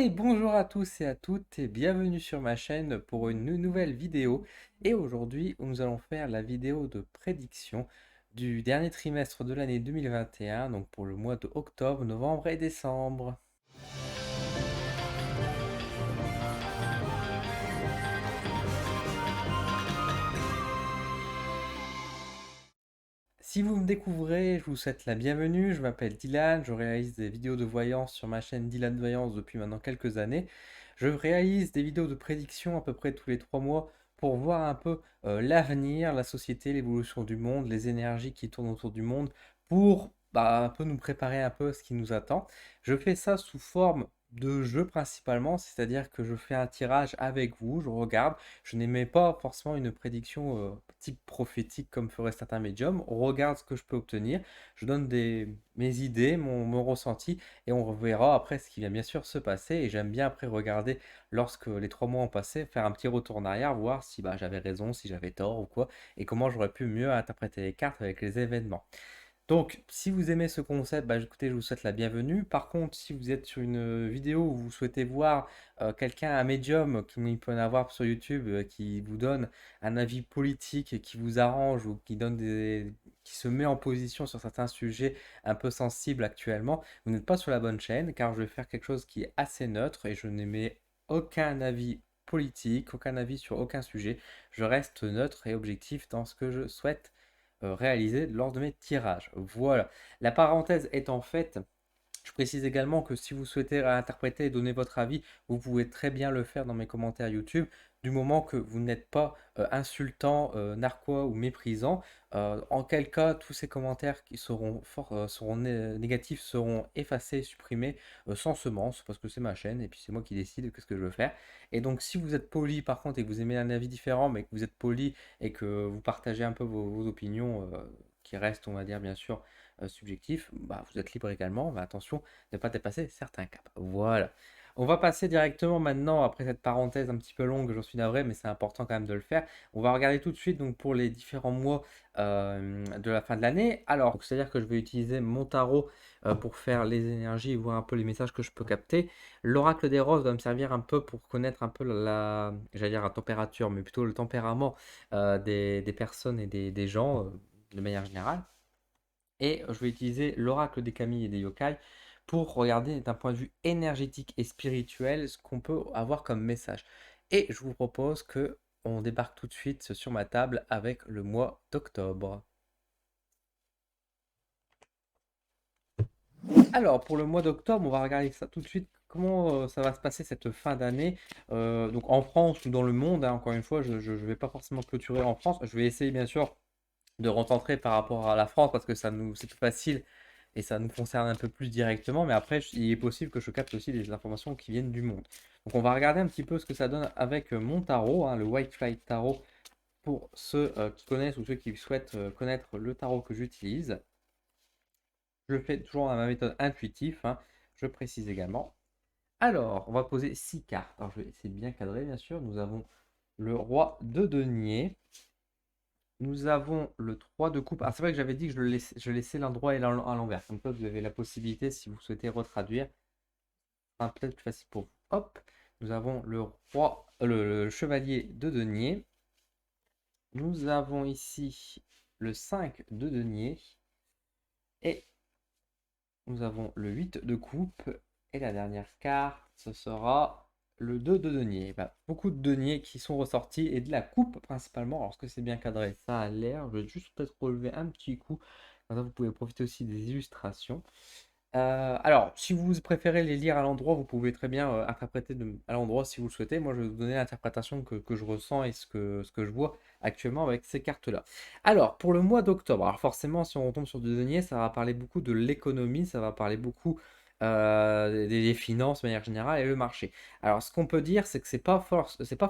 Et bonjour à tous et à toutes et bienvenue sur ma chaîne pour une nouvelle vidéo. Et aujourd'hui, nous allons faire la vidéo de prédiction du dernier trimestre de l'année 2021, donc pour le mois de octobre, novembre et décembre. Si vous me découvrez, je vous souhaite la bienvenue. Je m'appelle Dylan, je réalise des vidéos de voyance sur ma chaîne Dylan Voyance depuis maintenant quelques années. Je réalise des vidéos de prédiction à peu près tous les 3 mois pour voir un peu l'avenir, la société, l'évolution du monde, les énergies qui tournent autour du monde, pour un peu nous préparer un peu à ce qui nous attend. Je fais ça sous forme de jeu principalement, c'est-à-dire que je fais un tirage avec vous, je regarde. Je n'émets pas forcément une prédiction type prophétique comme feraient certains médiums. On regarde ce que je peux obtenir, je donne mes idées, mon ressenti, et on verra après ce qui vient bien sûr se passer. Et j'aime bien après regarder, lorsque les 3 mois ont passé, faire un petit retour en arrière, voir si j'avais raison, si j'avais tort ou quoi, et comment j'aurais pu mieux interpréter les cartes avec les événements. Donc, si vous aimez ce concept, écoutez, je vous souhaite la bienvenue. Par contre, si vous êtes sur une vidéo où vous souhaitez voir quelqu'un, un médium, comme il peut en avoir sur YouTube, qui vous donne un avis politique qui vous arrange ou qui se met en position sur certains sujets un peu sensibles actuellement, vous n'êtes pas sur la bonne chaîne, car je vais faire quelque chose qui est assez neutre et je n'émets aucun avis politique, aucun avis sur aucun sujet. Je reste neutre et objectif dans ce que je souhaite réalisé lors de mes tirages. Voilà. La parenthèse étant faite, je précise également que si vous souhaitez interpréter et donner votre avis, vous pouvez très bien le faire dans mes commentaires YouTube, du moment que vous n'êtes pas insultant, narquois ou méprisant. En quel cas, tous ces commentaires qui seront négatifs seront effacés, supprimés sans semence, parce que c'est ma chaîne et puis c'est moi qui décide de ce que je veux faire. Et donc, si vous êtes poli par contre et que vous aimez un avis différent, mais que vous êtes poli et que vous partagez un peu vos opinions, qui restent, on va dire, bien sûr, subjectif, vous êtes libre également, mais attention, ne pas dépasser certains caps. Voilà. On va passer directement maintenant, après cette parenthèse un petit peu longue, j'en suis navré, mais c'est important quand même de le faire. On va regarder tout de suite donc pour les différents mois de la fin de l'année. Alors, c'est-à-dire que je vais utiliser mon tarot pour faire les énergies et voir un peu les messages que je peux capter. L'oracle des roses va me servir un peu pour connaître un peu j'allais dire la température, mais plutôt le tempérament des personnes et des gens de manière générale. Et je vais utiliser l'oracle des kami et des yokai pour regarder d'un point de vue énergétique et spirituel ce qu'on peut avoir comme message. Et je vous propose que on débarque tout de suite sur ma table avec le mois d'octobre. Alors, pour le mois d'octobre, on va regarder ça tout de suite. Comment ça va se passer cette fin d'année, donc en France ou dans le monde, hein, encore une fois, je ne vais pas forcément clôturer en France. Je vais essayer bien sûr de recentrer par rapport à la France parce que c'est plus facile et ça nous concerne un peu plus directement. Mais après, il est possible que je capte aussi des informations qui viennent du monde. Donc, on va regarder un petit peu ce que ça donne avec mon tarot, hein, le White Flight Tarot, pour ceux qui connaissent ou ceux qui souhaitent connaître le tarot que j'utilise. Je le fais toujours à ma méthode intuitive, hein, je précise également. Alors, on va poser 6 cartes. Alors, je vais essayer de bien cadrer, bien sûr. Nous avons le roi de denier. Nous avons le 3 de coupe. Ah, c'est vrai que j'avais dit que je laissais l'endroit et à l'envers. Comme ça, vous avez la possibilité, si vous souhaitez retraduire, ce sera peut-être plus facile pour vous. Hop, nous avons le chevalier de denier. Nous avons ici le 5 de denier. Et nous avons le 8 de coupe. Et la dernière carte, ce sera le 2 de denier. Beaucoup de deniers qui sont ressortis et de la coupe principalement. Alors, est-ce que c'est bien cadré? Ça a l'air. Je vais juste peut-être relever un petit coup. Comme ça, vous pouvez profiter aussi des illustrations. Alors, si vous préférez les lire à l'endroit, vous pouvez très bien interpréter à l'endroit si vous le souhaitez. Moi, je vais vous donner l'interprétation que je ressens et ce que je vois actuellement avec ces cartes-là. Alors, pour le mois d'octobre, alors forcément, si on retombe sur du denier, ça va parler beaucoup de l'économie, ça va parler beaucoup des finances de manière générale et le marché. Alors, ce qu'on peut dire, c'est que c'est pas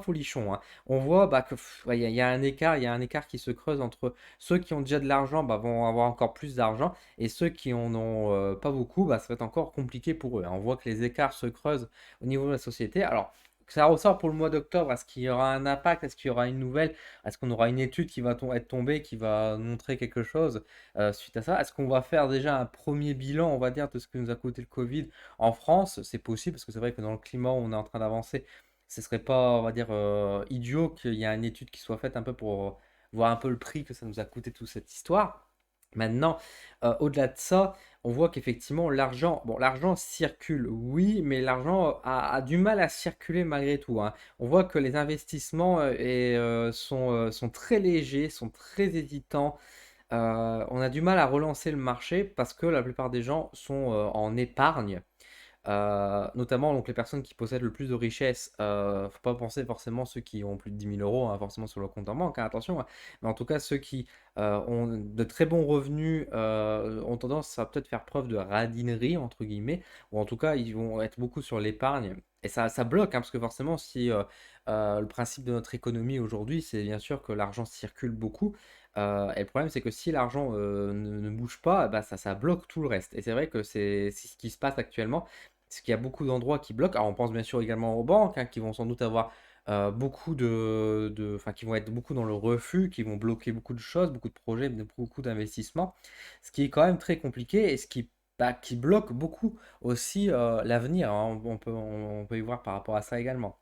folichon, hein. On voit que ouais, il y a un écart qui se creuse entre ceux qui ont déjà de l'argent, vont avoir encore plus d'argent et ceux qui en ont pas beaucoup, ça va être encore compliqué pour eux, hein. On voit que les écarts se creusent au niveau de la société. Alors, ça ressort pour le mois d'octobre. Est-ce qu'il y aura un impact? Est-ce qu'il y aura une nouvelle? Est-ce qu'on aura une étude qui va être tombée, qui va montrer quelque chose suite à ça? Est-ce qu'on va faire déjà un premier bilan, on va dire, de ce que nous a coûté le Covid en France? C'est possible, parce que c'est vrai que dans le climat où on est en train d'avancer, ce serait pas, on va dire, idiot qu'il y ait une étude qui soit faite un peu pour voir un peu le prix que ça nous a coûté toute cette histoire. Maintenant, au-delà de ça, on voit qu'effectivement l'argent, bon, l'argent circule, oui, mais l'argent a du mal à circuler malgré tout, hein. On voit que les investissements sont très légers, sont très hésitants. On a du mal à relancer le marché parce que la plupart des gens sont en épargne. Notamment donc les personnes qui possèdent le plus de richesses, faut pas penser forcément ceux qui ont plus de 10 000 euros, hein, forcément sur le compte en banque, hein, attention, hein. Mais en tout cas, ceux qui ont de très bons revenus ont tendance à peut-être faire preuve de radinerie, entre guillemets, ou en tout cas, ils vont être beaucoup sur l'épargne. Et ça bloque, hein, parce que forcément, si le principe de notre économie aujourd'hui, c'est bien sûr que l'argent circule beaucoup. Et le problème, c'est que si l'argent ne bouge pas, bah, ça bloque tout le reste. Et c'est vrai que c'est ce qui se passe actuellement. Parce qu'il y a beaucoup d'endroits qui bloquent. Alors, on pense bien sûr également aux banques, hein, qui vont sans doute avoir beaucoup enfin, qui vont être beaucoup dans le refus, qui vont bloquer beaucoup de choses, beaucoup de projets, beaucoup d'investissements. Ce qui est quand même très compliqué et qui bloque beaucoup aussi l'avenir, hein. On peut y voir par rapport à ça également.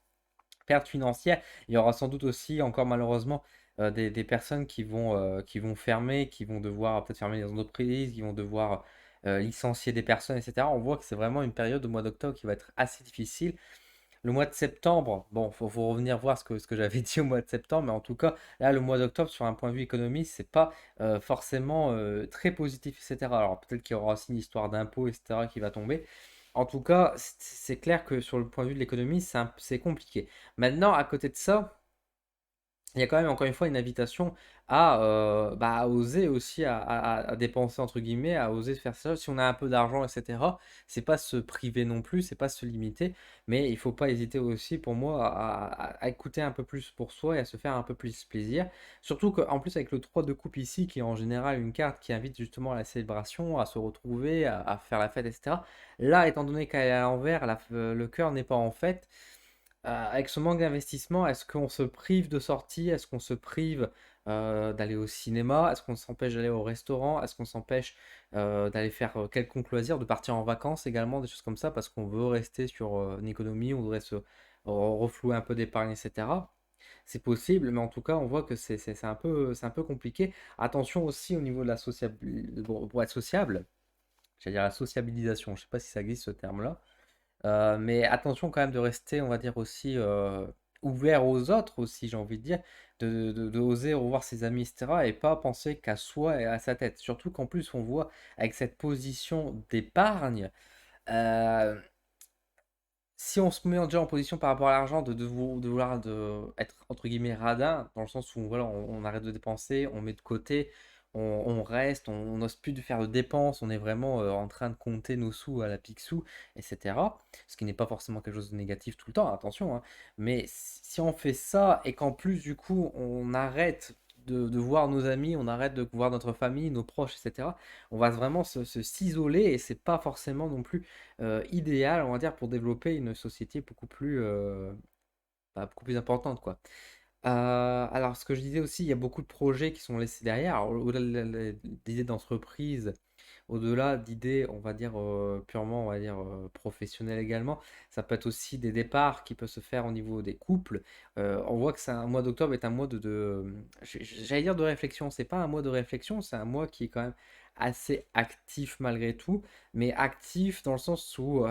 Perte financière, il y aura sans doute aussi encore malheureusement des personnes qui vont fermer, qui vont devoir peut-être fermer des entreprises, qui vont devoir licencier des personnes, etc. On voit que c'est vraiment une période au mois d'octobre qui va être assez difficile. Le mois de septembre, bon, faut revenir voir ce que j'avais dit au mois de septembre, mais en tout cas, là, le mois d'octobre, sur un point de vue économique, c'est pas forcément très positif, etc. Alors peut-être qu'il y aura aussi une histoire d'impôts, etc., qui va tomber. En tout cas, c'est clair que sur le point de vue de l'économie, c'est compliqué. Maintenant, à côté de ça, il y a quand même encore une fois une invitation à oser aussi à dépenser entre guillemets, à oser faire ça. Si on a un peu d'argent, etc., c'est pas se priver non plus, c'est pas se limiter, mais il faut pas hésiter aussi pour moi à écouter un peu plus pour soi et à se faire un peu plus plaisir. Surtout qu'en plus avec le 3 de coupe ici, qui est en général une carte qui invite justement à la célébration, à se retrouver, à faire la fête, etc. Là, étant donné qu'elle est à l'envers, le cœur n'est pas en fête. Avec ce manque d'investissement, est-ce qu'on se prive de sorties? Est-ce qu'on se prive d'aller au cinéma? Est-ce qu'on s'empêche d'aller au restaurant? Est-ce qu'on s'empêche d'aller faire quelconque loisir, de partir en vacances également, des choses comme ça, parce qu'on veut rester sur une économie, on voudrait se reflouer un peu d'épargne, etc. C'est possible, mais en tout cas, on voit que c'est un peu compliqué. Attention aussi au niveau de la sociabilité, pour être sociable, j'allais dire la sociabilisation, je ne sais pas si ça existe ce terme-là. Mais attention quand même de rester, on va dire aussi ouvert aux autres aussi, j'ai envie de dire, de oser revoir ses amis, etc. Et pas penser qu'à soi et à sa tête. Surtout qu'en plus on voit avec cette position d'épargne, euh, si on se met déjà en position par rapport à l'argent de vouloir être entre guillemets radin, dans le sens où voilà, on arrête de dépenser, on met de côté, on reste, on n'ose plus de faire de dépenses, on est vraiment en train de compter nos sous à la Picsou, etc. Ce qui n'est pas forcément quelque chose de négatif tout le temps, attention, hein. Mais si on fait ça et qu'en plus du coup on arrête de voir nos amis, on arrête de voir notre famille, nos proches, etc., on va vraiment s'isoler et c'est pas forcément non plus idéal, on va dire, pour développer une société beaucoup plus importante, quoi. Alors, ce que je disais aussi, il y a beaucoup de projets qui sont laissés derrière. Alors, au-delà d'idées d'entreprise, au-delà d'idées, on va dire, purement, on va dire, professionnelles également, ça peut être aussi des départs qui peuvent se faire au niveau des couples. On voit que c'est un mois d'octobre est un mois j'allais dire de réflexion. C'est pas un mois de réflexion, c'est un mois qui est quand même assez actif malgré tout, mais actif dans le sens où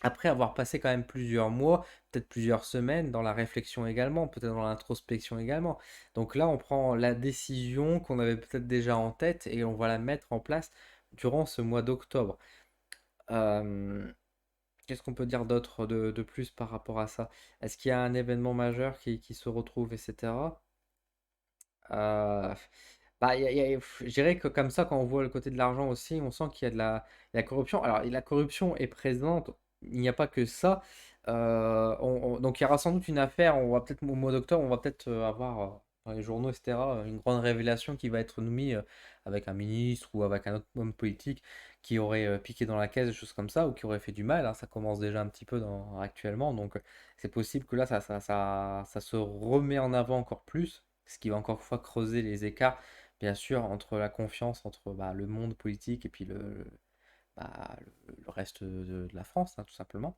après avoir passé quand même plusieurs mois, peut-être plusieurs semaines dans la réflexion également, peut-être dans l'introspection également. Donc là, on prend la décision qu'on avait peut-être déjà en tête et on va la mettre en place durant ce mois d'octobre. Euh, Qu'est-ce qu'on peut dire d'autre de plus par rapport à ça? Est-ce qu'il y a un événement majeur qui se retrouve, etc.? Euh, je dirais que comme ça, quand on voit le côté de l'argent aussi, on sent qu'il y a de la corruption. Alors, la corruption est présente, il n'y a pas que ça. Donc, il y aura sans doute une affaire, on va peut-être au mois d'octobre, on va peut-être avoir dans les journaux, etc., une grande révélation qui va être mise avec un ministre ou avec un autre homme politique qui aurait piqué dans la caisse, des choses comme ça, ou qui aurait fait du mal, hein. Ça commence déjà un petit peu actuellement, donc c'est possible que là, ça se remet en avant encore plus, ce qui va encore une fois creuser les écarts, bien sûr, entre la confiance entre le monde politique et puis le reste de la France, hein, tout simplement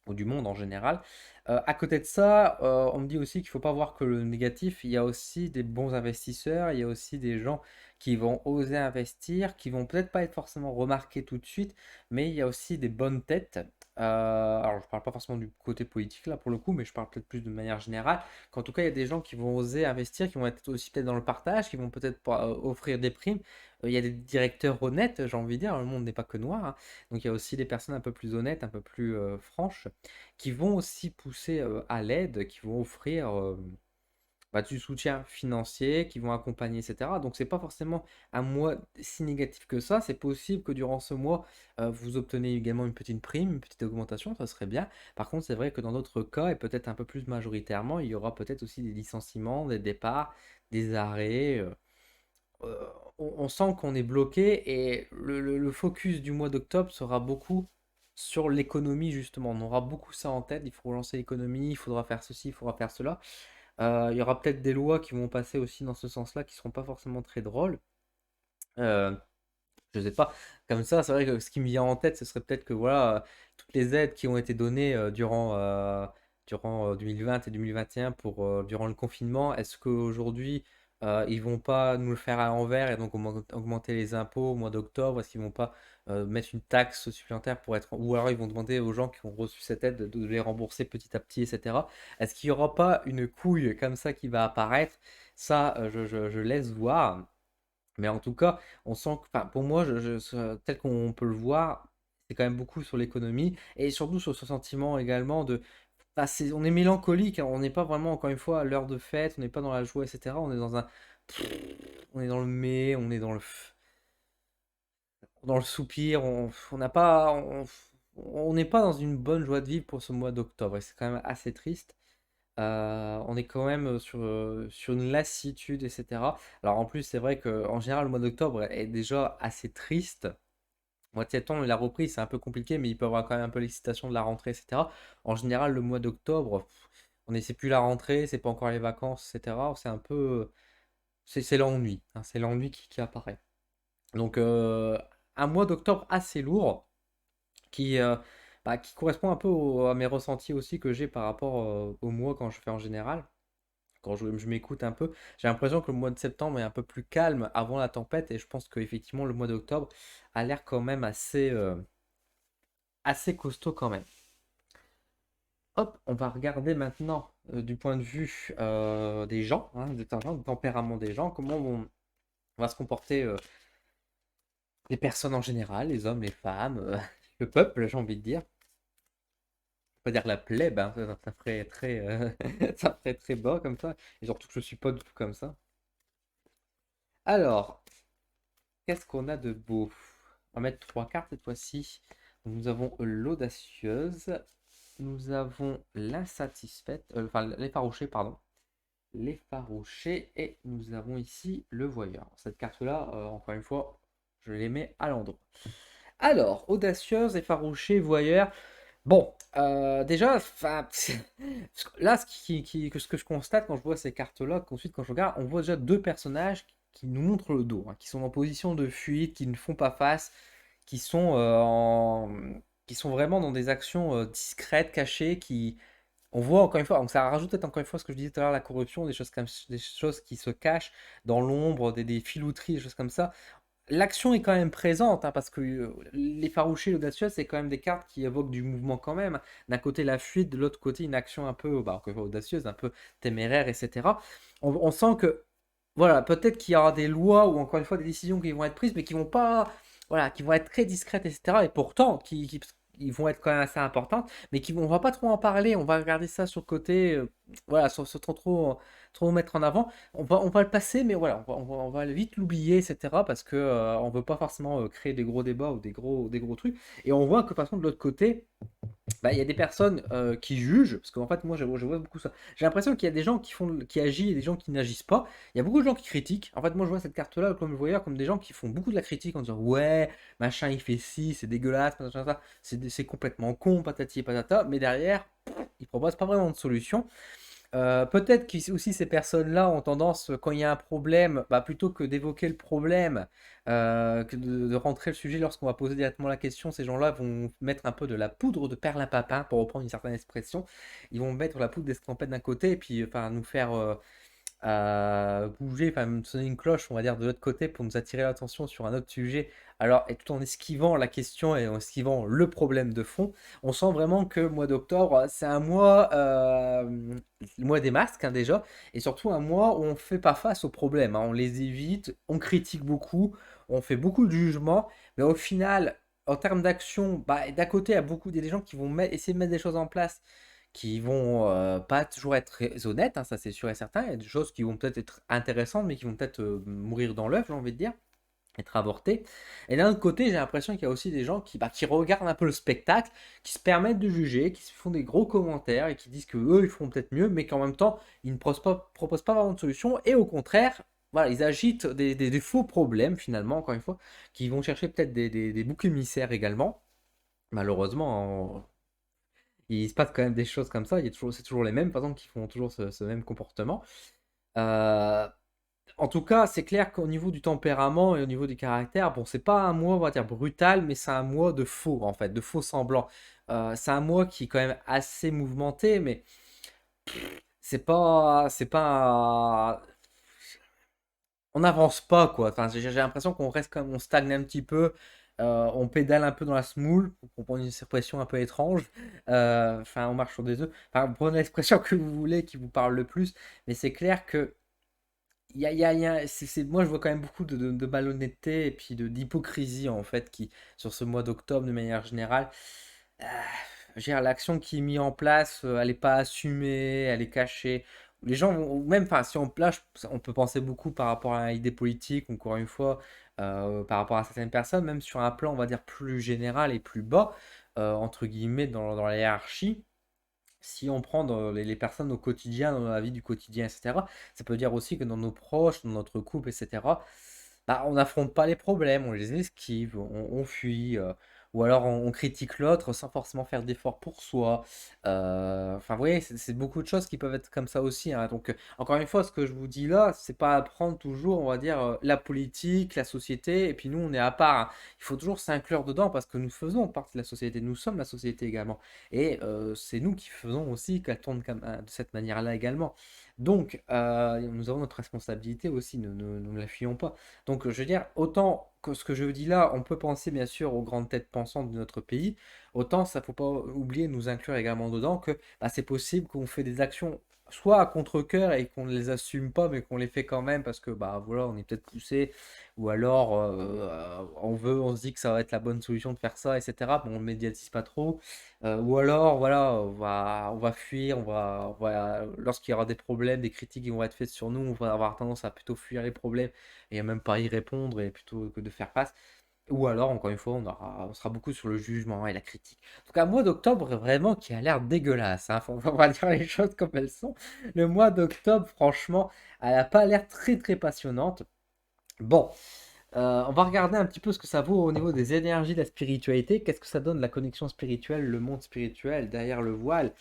ou du monde en général. À côté de ça, on me dit aussi qu'il ne faut pas voir que le négatif, il y a aussi des bons investisseurs, il y a aussi des gens qui vont oser investir, qui vont peut-être pas être forcément remarqués tout de suite, mais il y a aussi des bonnes têtes. Alors, je ne parle pas forcément du côté politique là pour le coup, mais je parle peut-être plus de manière générale. Qu'en tout cas, il y a des gens qui vont oser investir, qui vont être aussi peut-être dans le partage, qui vont peut-être offrir des primes. Il y a des directeurs honnêtes, j'ai envie de dire, le monde n'est pas que noir, hein. Donc il y a aussi des personnes un peu plus honnêtes, un peu plus franches, qui vont aussi pousser à l'aide, qui vont offrir du soutien financier, qui vont accompagner, etc. Donc c'est pas forcément un mois si négatif que ça. C'est possible que durant ce mois, vous obtenez également une petite prime, une petite augmentation, ça serait bien. Par contre, c'est vrai que dans d'autres cas, et peut-être un peu plus majoritairement, il y aura peut-être aussi des licenciements, des départs, des arrêts. On sent qu'on est bloqué et le focus du mois d'octobre sera beaucoup sur l'économie justement. On aura beaucoup ça en tête, il faut relancer l'économie, il faudra faire ceci, il faudra faire cela. Il y aura peut-être des lois qui vont passer aussi dans ce sens-là qui seront pas forcément très drôles. Euh, je sais pas. Comme ça, c'est vrai que ce qui me vient en tête, ce serait peut-être que voilà, toutes les aides qui ont été données durant 2020 et 2021 durant le confinement, est-ce qu'aujourd'hui, ils vont pas nous le faire à l'envers et donc augmenter les impôts au mois d'octobre? Est-ce qu'ils vont pas mettre une taxe supplémentaire pour être. Ou alors ils vont demander aux gens qui ont reçu cette aide de les rembourser petit à petit, etc. Est-ce qu'il y aura pas une couille comme ça qui va apparaître? Ça, je laisse voir. Mais en tout cas, on sent que, enfin, pour moi, tel qu'on peut le voir, c'est quand même beaucoup sur l'économie et surtout sur ce sentiment également de. Enfin, on est mélancolique, hein, on n'est pas vraiment, encore une fois, à l'heure de fête, on n'est pas dans la joie, etc. On est dans un. On est dans le mais, on est dans le soupir, on n'a pas. On n'est pas dans une bonne joie de vivre pour ce mois d'octobre et c'est quand même assez triste. On est quand même sur une lassitude, etc. Alors en plus, c'est vrai qu'en général, le mois d'octobre est déjà assez triste. Mois de septembre, la reprise, c'est un peu compliqué, mais il peut y avoir quand même un peu l'excitation de la rentrée, etc. En général, le mois d'octobre, c'est plus la rentrée, c'est pas encore les vacances, etc. C'est un peu. C'est l'ennui, hein, c'est l'ennui qui apparaît. Donc, un mois d'octobre assez lourd qui, qui correspond un peu à mes ressentis aussi que j'ai par rapport au mois quand je fais en général quand je m'écoute un peu, j'ai l'impression que le mois de septembre est un peu plus calme avant la tempête et je pense qu'effectivement le mois d'octobre a l'air quand même assez costaud quand même. Hop, on va regarder maintenant du point de vue des gens, hein, du tempérament des gens, comment va se comporter les personnes en général, les hommes, les femmes, le peuple, j'ai envie de dire. On va dire la plèbe, hein, ça ferait très, ça ferait très bas comme ça. Et surtout que je suis pas du tout comme ça. Alors, qu'est-ce qu'on a de beau? On va mettre trois cartes cette fois-ci. Donc, nous avons l'audacieuse, nous avons l'insatisfaite, enfin l'effarouché, pardon. L'effarouché, et nous avons ici le voyeur. Cette carte-là, encore une fois, je les mets à l'endroit. Alors, audacieuse, effarouché, voyeur. Bon, déjà, là, ce que je constate quand je vois ces cartes-là, qu'ensuite quand je regarde, on voit déjà deux personnages qui nous montrent le dos, hein, qui sont en position de fuite, qui ne font pas face, qui sont, qui sont vraiment dans des actions discrètes, cachées, on voit encore une fois, donc ça rajoute peut-être encore une fois ce que je disais tout à l'heure, la corruption, des choses qui se cachent dans l'ombre, des filouteries, des choses comme ça. L'action est quand même présente, hein, parce que l'effarouché et l'audacieux, c'est quand même des cartes qui évoquent du mouvement quand même. D'un côté la fuite, de l'autre côté une action un peu encore une fois, audacieuse, un peu téméraire, etc. On sent que, voilà, peut-être qu'il y aura des lois ou encore une fois des décisions qui vont être prises, mais qui vont pas, voilà, qui vont être très discrètes, etc. Et pourtant, ils vont être quand même assez importantes, mais on va pas trop en parler, on va regarder ça sur le côté, voilà, sans trop mettre en avant. On va le passer, mais voilà, on va vite l'oublier, etc. Parce que on veut pas forcément créer des gros débats ou des gros trucs. Et on voit que par contre de l'autre côté, Bah, il y a des personnes qui jugent, parce qu'en fait, moi, je vois beaucoup ça. J'ai l'impression qu'il y a des gens qui agissent et des gens qui n'agissent pas. Il y a beaucoup de gens qui critiquent. En fait, moi, je vois cette carte-là comme le voyeur, comme des gens qui font beaucoup de la critique en disant ouais, machin, il fait ci, c'est dégueulasse, machin, ça, c'est complètement con, patati et patata. Mais derrière, ils proposent pas vraiment de solution. Peut-être que aussi ces personnes-là ont tendance, quand il y a un problème, bah, plutôt que d'évoquer le problème, que de rentrer le sujet lorsqu'on va poser directement la question, ces gens-là vont mettre un peu de la poudre de perlimpinpin, pour reprendre une certaine expression. Ils vont mettre la poudre d'escampette d'un côté et puis enfin, nous faire à bouger, enfin me sonner une cloche, on va dire, de l'autre côté pour nous attirer l'attention sur un autre sujet, alors et tout en esquivant la question et en esquivant le problème de fond, on sent vraiment que le mois d'octobre, c'est un mois, le mois des masques hein, déjà, et surtout un mois où on fait pas face aux problèmes, hein, on les évite, on critique beaucoup, on fait beaucoup de jugements, mais au final, en termes d'action, bah, d'un côté, il y a des gens qui vont essayer de mettre des choses en place qui vont pas toujours être très honnêtes, hein, ça c'est sûr et certain. Il y a des choses qui vont peut-être être intéressantes, mais qui vont peut-être mourir dans l'œuf, j'ai envie de dire, être avortées. Et d'un autre côté, j'ai l'impression qu'il y a aussi des gens qui regardent un peu le spectacle, qui se permettent de juger, qui se font des gros commentaires et qui disent que eux ils font peut-être mieux, mais qu'en même temps, ils ne proposent pas vraiment de solution. Et au contraire, voilà, ils agitent des faux problèmes finalement, encore une fois, qui vont chercher peut-être des boucs émissaires également. Malheureusement, il se passe quand même des choses comme ça. C'est toujours les mêmes, par exemple, qui font toujours ce même comportement. Euh, En tout cas, c'est clair qu'au niveau du tempérament et au niveau du caractère, bon, c'est pas un moi, on va dire, brutal, mais c'est un moi de faux, en fait, de faux semblant. C'est un moi qui est quand même assez mouvementé, mais c'est pas, on n'avance pas, quoi. Enfin, j'ai l'impression qu'on reste comme, on stagne un petit peu, on pédale un peu dans la semoule, pour prendre une expression un peu étrange. Enfin, on marche sur des œufs. Enfin, prenez l'expression que vous voulez, qui vous parle le plus, mais c'est clair que moi, je vois quand même beaucoup de malhonnêteté et puis d'hypocrisie, en fait, sur ce mois d'octobre, de manière générale. Euh, je veux dire, l'action qui est mise en place, elle n'est pas assumée, elle est cachée. Les gens vont, ou même, enfin, si on place, on peut penser beaucoup par rapport à l'idée politique, encore une fois, par rapport à certaines personnes, même sur un plan, on va dire, plus général et plus bas, entre guillemets, dans la hiérarchie. Si on prend dans les personnes au quotidien, dans la vie du quotidien, etc., ça peut dire aussi que dans nos proches, dans notre couple, etc., bah, on n'affronte pas les problèmes, on les esquive, on fuit, ou alors on critique l'autre sans forcément faire d'efforts pour soi. Enfin, vous voyez, c'est beaucoup de choses qui peuvent être comme ça aussi, hein. Donc, encore une fois, ce que je vous dis là, c'est pas apprendre toujours, on va dire, la politique, la société, et puis nous, on est à part, hein. Il faut toujours s'inclure dedans parce que nous faisons partie de la société, nous sommes la société également. Et c'est nous qui faisons aussi qu'elle tourne de cette manière-là également. Donc, nous avons notre responsabilité aussi, ne la fuyons pas. Donc, je veux dire, autant que ce que je dis là, on peut penser bien sûr aux grandes têtes pensantes de notre pays, autant ça faut pas oublier de nous inclure également dedans que bah, c'est possible qu'on fait des actions soit à contre-cœur et qu'on ne les assume pas, mais qu'on les fait quand même parce que bah voilà, on est peut-être poussé, ou alors on se dit que ça va être la bonne solution de faire ça, etc. Bon, on ne médiatise pas trop. Ou alors, voilà, on va fuir, lorsqu'il y aura des problèmes, des critiques qui vont être faites sur nous, on va avoir tendance à plutôt fuir les problèmes et à même pas y répondre et plutôt que de faire face. Ou alors, encore une fois, on sera beaucoup sur le jugement et la critique. En tout cas, mois d'octobre, vraiment, qui a l'air dégueulasse, hein. On va dire les choses comme elles sont. Le mois d'octobre, franchement, elle n'a pas l'air très très passionnante. Bon, on va regarder un petit peu ce que ça vaut au niveau des énergies de la spiritualité. Qu'est-ce que ça donne la connexion spirituelle, le monde spirituel derrière le voile?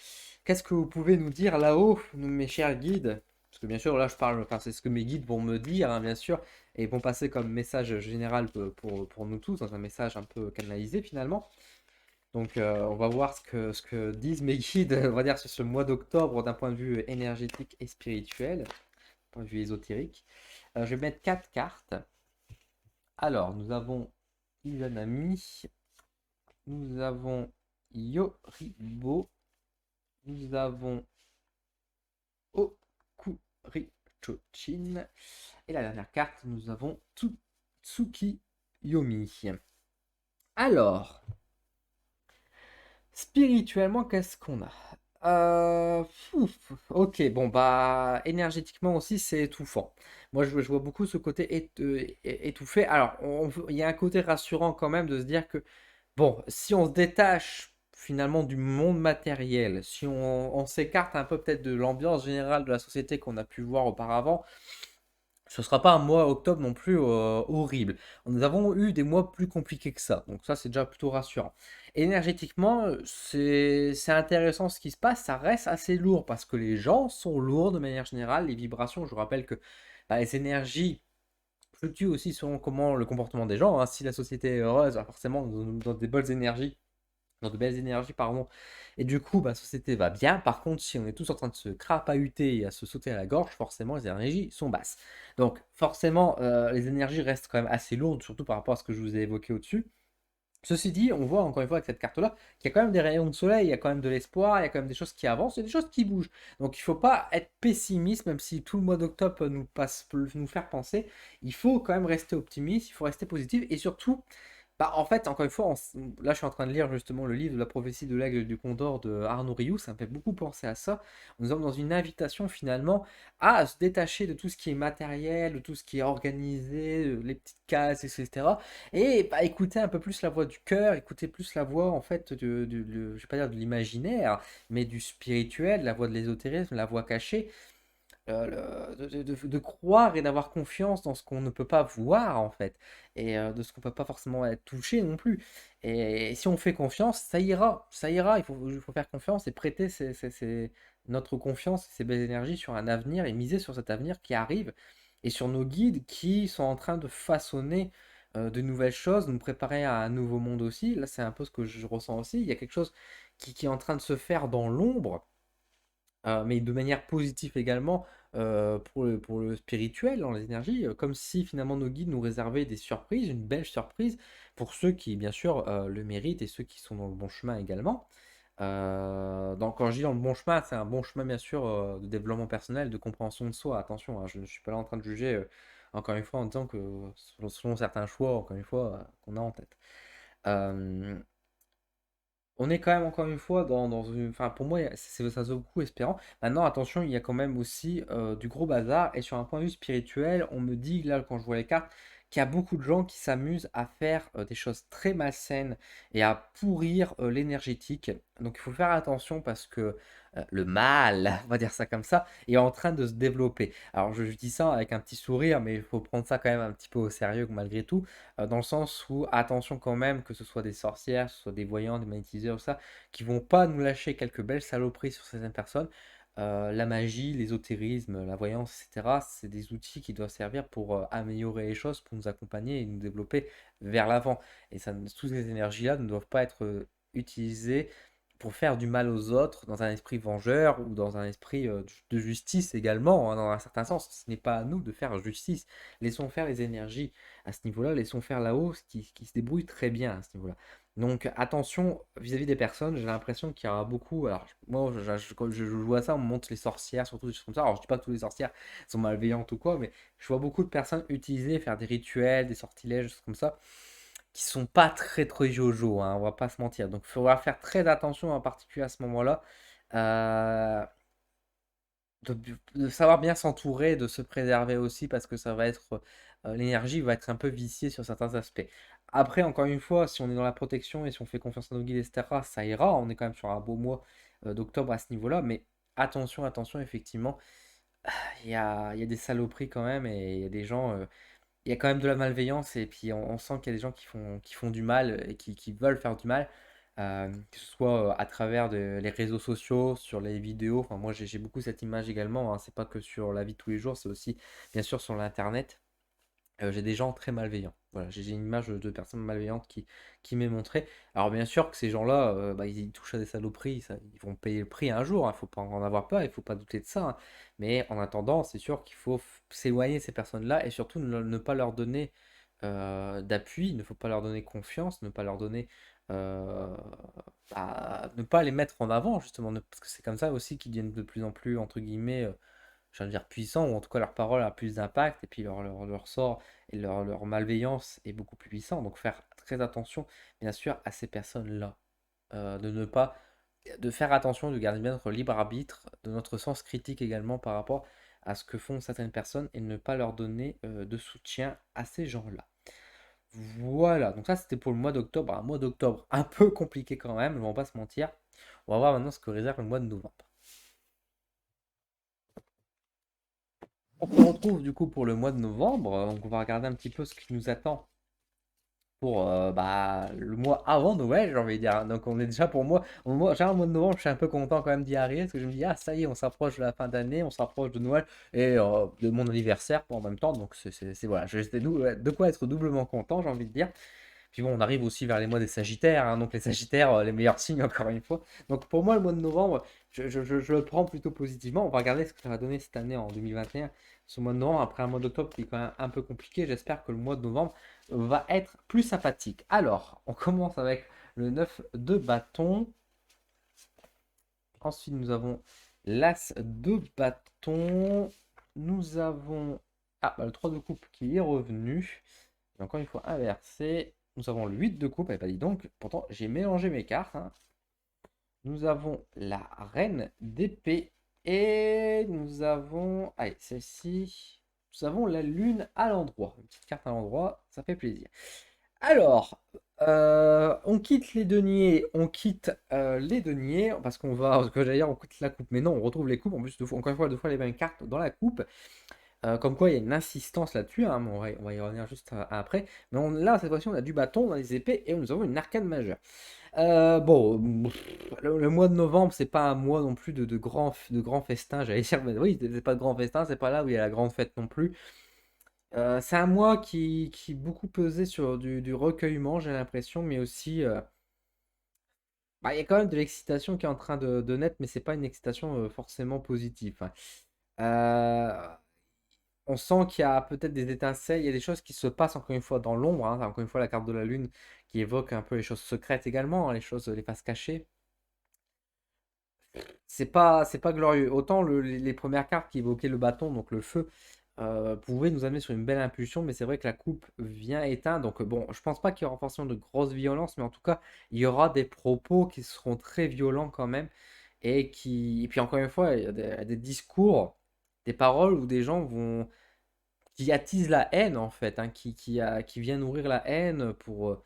Qu'est-ce que vous pouvez nous dire là-haut, mes chers guides? Parce que bien sûr, là je parle, enfin, c'est ce que mes guides vont me dire, hein, bien sûr, et vont passer comme message général pour nous tous, dans un message un peu canalisé finalement. Donc on va voir ce que disent mes guides, on va dire, sur ce mois d'octobre d'un point de vue énergétique et spirituel, d'un point de vue ésotérique. Je vais mettre 4 cartes. Alors, nous avons Izanami, nous avons Yoribo, nous avons Okurichochin, et la dernière carte, nous avons Tsukiyomi. Alors, spirituellement, qu'est-ce qu'on a? Ok, bon, bah, énergétiquement aussi, c'est étouffant. Moi, je vois beaucoup ce côté étouffé. Alors, il y a un côté rassurant quand même de se dire que bon, si on se détache finalement du monde matériel, si on s'écarte un peu peut-être de l'ambiance générale de la société qu'on a pu voir auparavant, ce sera pas un mois octobre non plus horrible. Nous avons eu des mois plus compliqués que ça, donc ça c'est déjà plutôt rassurant. Énergétiquement, c'est intéressant ce qui se passe, ça reste assez lourd parce que les gens sont lourds de manière générale, les vibrations, je vous rappelle que bah, les énergies fluctuent aussi selon comment le comportement des gens, hein. Si la société est heureuse, bah, forcément dans des bonnes énergies, dans de belles énergies, pardon. Et du coup, bah, la société va bien. Par contre, si on est tous en train de se crapahuter et à se sauter à la gorge, forcément, les énergies sont basses. Donc, forcément, les énergies restent quand même assez lourdes, surtout par rapport à ce que je vous ai évoqué au-dessus. Ceci dit, on voit encore une fois avec cette carte-là qu'il y a quand même des rayons de soleil, il y a quand même de l'espoir, il y a quand même des choses qui avancent, il y a des choses qui bougent. Donc il ne faut pas être pessimiste, même si tout le mois d'octobre peut nous faire penser. Il faut quand même rester optimiste, il faut rester positif et surtout bah, en fait, encore une fois, là je suis en train de lire justement le livre de la prophétie de l'aigle du Condor de Arnaud Rioux, ça me fait beaucoup penser à ça. Nous sommes dans une invitation finalement à se détacher de tout ce qui est matériel, de tout ce qui est organisé, les petites cases, etc. Et bah, écouter un peu plus la voix du cœur, écouter plus la voix en fait je vais pas dire de l'imaginaire, mais du spirituel, la voix de l'ésotérisme, la voix cachée de croire et d'avoir confiance dans ce qu'on ne peut pas voir en fait, et de ce qu'on peut pas forcément être touché non plus. Et si on fait confiance, ça ira, il faut faire confiance et prêter notre confiance et ses belles énergies sur un avenir et miser sur cet avenir qui arrive et sur nos guides qui sont en train de façonner de nouvelles choses, nous préparer à un nouveau monde aussi. Là, c'est un peu ce que je ressens aussi. Il y a quelque chose qui est en train de se faire dans l'ombre mais de manière positive également pour le spirituel, dans les énergies, comme si finalement nos guides nous réservaient des surprises, une belle surprise pour ceux qui, bien sûr, le méritent et ceux qui sont dans le bon chemin également. Donc, quand je dis dans le bon chemin, c'est un bon chemin, bien sûr, de développement personnel, de compréhension de soi. Attention, hein, je ne suis pas là en train de juger, encore une fois, en disant que selon certains choix, encore une fois, qu'on a en tête. Euh, on est quand même encore une fois dans une. Enfin, pour moi, ça se veut beaucoup espérant. Maintenant, attention, il y a quand même aussi du gros bazar. Et sur un point de vue spirituel, on me dit, là, quand je vois les cartes, qu'il y a beaucoup de gens qui s'amusent à faire des choses très malsaines et à pourrir l'énergétique. Donc, il faut faire attention parce que le mal, on va dire ça comme ça, est en train de se développer. Alors, je dis ça avec un petit sourire, mais il faut prendre ça quand même un petit peu au sérieux malgré tout dans le sens où attention quand même que ce soit des sorcières, que ce soit des voyants, des magnétiseurs, ça, qui vont pas nous lâcher quelques belles saloperies sur certaines personnes. La magie, l'ésotérisme, la voyance, etc., c'est des outils qui doivent servir pour améliorer les choses, pour nous accompagner et nous développer vers l'avant. Et ça, toutes ces énergies-là ne doivent pas être utilisées pour faire du mal aux autres dans un esprit vengeur ou dans un esprit de justice également, hein, dans un certain sens. Ce n'est pas à nous de faire justice. Laissons faire les énergies à ce niveau-là, laissons faire là-haut, qui se débrouille très bien à ce niveau-là. Donc attention vis-à-vis des personnes, j'ai l'impression qu'il y aura beaucoup. Alors moi, quand je vois ça, on me montre les sorcières, surtout des choses comme ça. Alors je dis pas que toutes les sorcières sont malveillantes ou quoi, mais je vois beaucoup de personnes utiliser, faire des rituels, des sortilèges, des choses comme ça, qui sont pas très très jojo, hein, on va pas se mentir. Donc il faudra faire très attention en particulier à ce moment-là. Euh, de savoir bien s'entourer, de se préserver aussi, parce que ça va être, l'énergie va être un peu viciée sur certains aspects. Après, encore une fois, si on est dans la protection et si on fait confiance à nos guides, etc., ça ira. On est quand même sur un beau mois d'octobre à ce niveau-là, mais attention, attention, effectivement, il y a des saloperies quand même et il y a des gens, il y a quand même de la malveillance et puis on sent qu'il y a des gens qui font du mal et qui veulent faire du mal, que ce soit à travers les réseaux sociaux, sur les vidéos. Enfin, moi, j'ai beaucoup cette image également, hein. C'est pas que sur la vie de tous les jours, c'est aussi, bien sûr, sur l'internet. J'ai des gens très malveillants. Voilà, j'ai une image de personnes malveillantes qui m'est montrée. Alors bien sûr que ces gens-là, bah, ils touchent à des saloperies, ils vont payer le prix un jour, il ne faut pas en avoir peur, il ne faut pas douter de ça, hein. Mais en attendant, c'est sûr qu'il faut s'éloigner de ces personnes-là et surtout ne pas leur donner d'appui, il ne faut pas leur donner confiance, ne pas leur donner, euh, ne pas les mettre en avant justement, parce que c'est comme ça aussi qu'ils deviennent de plus en plus, entre guillemets, je veux dire puissants, ou en tout cas leur parole a plus d'impact, et puis leur sort et leur malveillance est beaucoup plus puissant. Donc faire très attention, bien sûr, à ces personnes-là. De ne pas, de faire attention, de garder bien notre libre arbitre, de notre sens critique également par rapport à ce que font certaines personnes et ne pas leur donner de soutien à ces gens-là. Voilà, donc ça c'était pour le mois d'octobre. Un mois d'octobre un peu compliqué quand même, on va pas se mentir. On va voir maintenant ce que réserve le mois de novembre. On se retrouve du coup pour le mois de novembre, donc on va regarder un petit peu ce qui nous attend pour bah, le mois avant Noël, j'ai envie de dire. Donc on est déjà pour moi, déjà le mois de novembre, je suis un peu content quand même d'y arriver parce que je me dis, ah ça y est, on s'approche de la fin d'année, on s'approche de Noël et de mon anniversaire en même temps. Donc voilà, de quoi être doublement content, j'ai envie de dire. Puis bon, on arrive aussi vers les mois des Sagittaires, hein, donc les Sagittaires, les meilleurs signes encore une fois. Donc pour moi, le mois de novembre, je le prends plutôt positivement. On va regarder ce que ça va donner cette année en 2021, ce mois de novembre, après un mois d'octobre qui est quand même un peu compliqué. J'espère que le mois de novembre va être plus sympathique. Alors, on commence avec le 9 de bâton. Ensuite, nous avons l'As de bâton. Nous avons le 3 de coupe qui est revenu. Et encore une fois inversé. Nous avons le 8 de coupe. Eh ben, dis donc, pourtant j'ai mélangé mes cartes, hein. Nous avons la reine d'épée. Et nous avons, allez, celle-ci. Nous avons la lune à l'endroit. Une petite carte à l'endroit, ça fait plaisir. Alors, on quitte les deniers, les deniers, parce qu'on va, parce que j'allais dire on quitte la coupe, mais non, on retrouve les coupes, en plus, encore une fois, deux fois les mêmes cartes dans la coupe. Comme quoi il y a une insistance là-dessus, hein, mais on va y revenir juste après. Mais là, cette fois-ci, on a du bâton, on a des épées et nous avons une arcane majeure. Bon, le mois de novembre, c'est pas un mois non plus de grands festins, j'allais dire, mais oui, c'est pas de grands festins, c'est pas là où il y a la grande fête non plus. C'est un mois qui beaucoup pesait sur du recueillement, j'ai l'impression, mais aussi, bah, il y a quand même de l'excitation qui est en train de naître, mais c'est pas une excitation forcément positive, hein. Euh, on sent qu'il y a peut-être des étincelles, il y a des choses qui se passent encore une fois dans l'ombre, hein. Encore une fois la carte de la lune qui évoque un peu les choses secrètes également, hein, les choses, les faces cachées. C'est pas glorieux. Autant les premières cartes qui évoquaient le bâton, donc le feu, pouvaient nous amener sur une belle impulsion, mais c'est vrai que la coupe vient éteindre. Donc bon, je pense pas qu'il y aura forcément de grosses violences, mais en tout cas, il y aura des propos qui seront très violents quand même. Et puis encore une fois, il y a des discours, des paroles où des gens vont qui attise la haine en fait, hein, qui vient nourrir la haine pour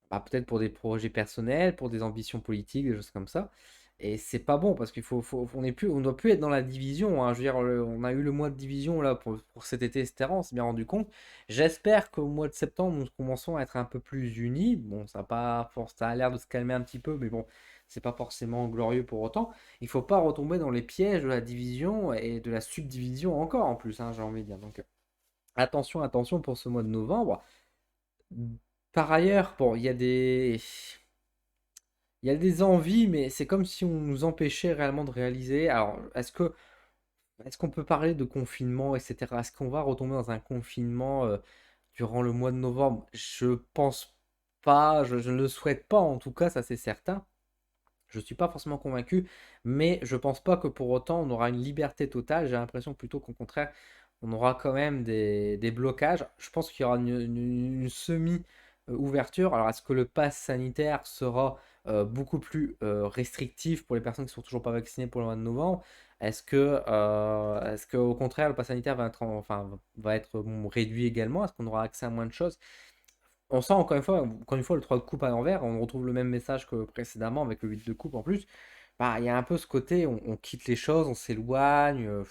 bah, peut-être pour des projets personnels, pour des ambitions politiques, des choses comme ça. Et c'est pas bon parce on est plus, on doit plus être dans la division, hein. Je veux dire, on a eu le mois de division là pour cet été, etc. On s'est bien rendu compte. J'espère qu'au mois de septembre, nous commençons à être un peu plus unis. Bon, ça a l'air de se calmer un petit peu, mais bon, c'est pas forcément glorieux pour autant. Il faut pas retomber dans les pièges de la division et de la subdivision encore en plus, hein, j'ai envie de dire. Donc attention, attention pour ce mois de novembre. Par ailleurs, bon, il y a des envies, mais c'est comme si on nous empêchait réellement de réaliser. Alors, est-ce qu'on peut parler de confinement, etc. Est-ce qu'on va retomber dans un confinement durant le mois de novembre? Je pense pas, je ne le souhaite pas en tout cas, ça c'est certain. Je ne suis pas forcément convaincu, mais je pense pas que pour autant on aura une liberté totale. J'ai l'impression plutôt qu'au contraire, on aura quand même des blocages. Je pense qu'il y aura une semi-ouverture. Alors, est-ce que le pass sanitaire sera beaucoup plus restrictif pour les personnes qui sont toujours pas vaccinées pour le mois de novembre? Est-ce que au contraire, le pass sanitaire va être, va être réduit également? Est-ce qu'on aura accès à moins de choses? On sent encore une fois, le 3 de coupe à l'envers, on retrouve le même message que précédemment avec le 8 de coupe en plus. Bah, il y a un peu ce côté, on quitte les choses, on s'éloigne.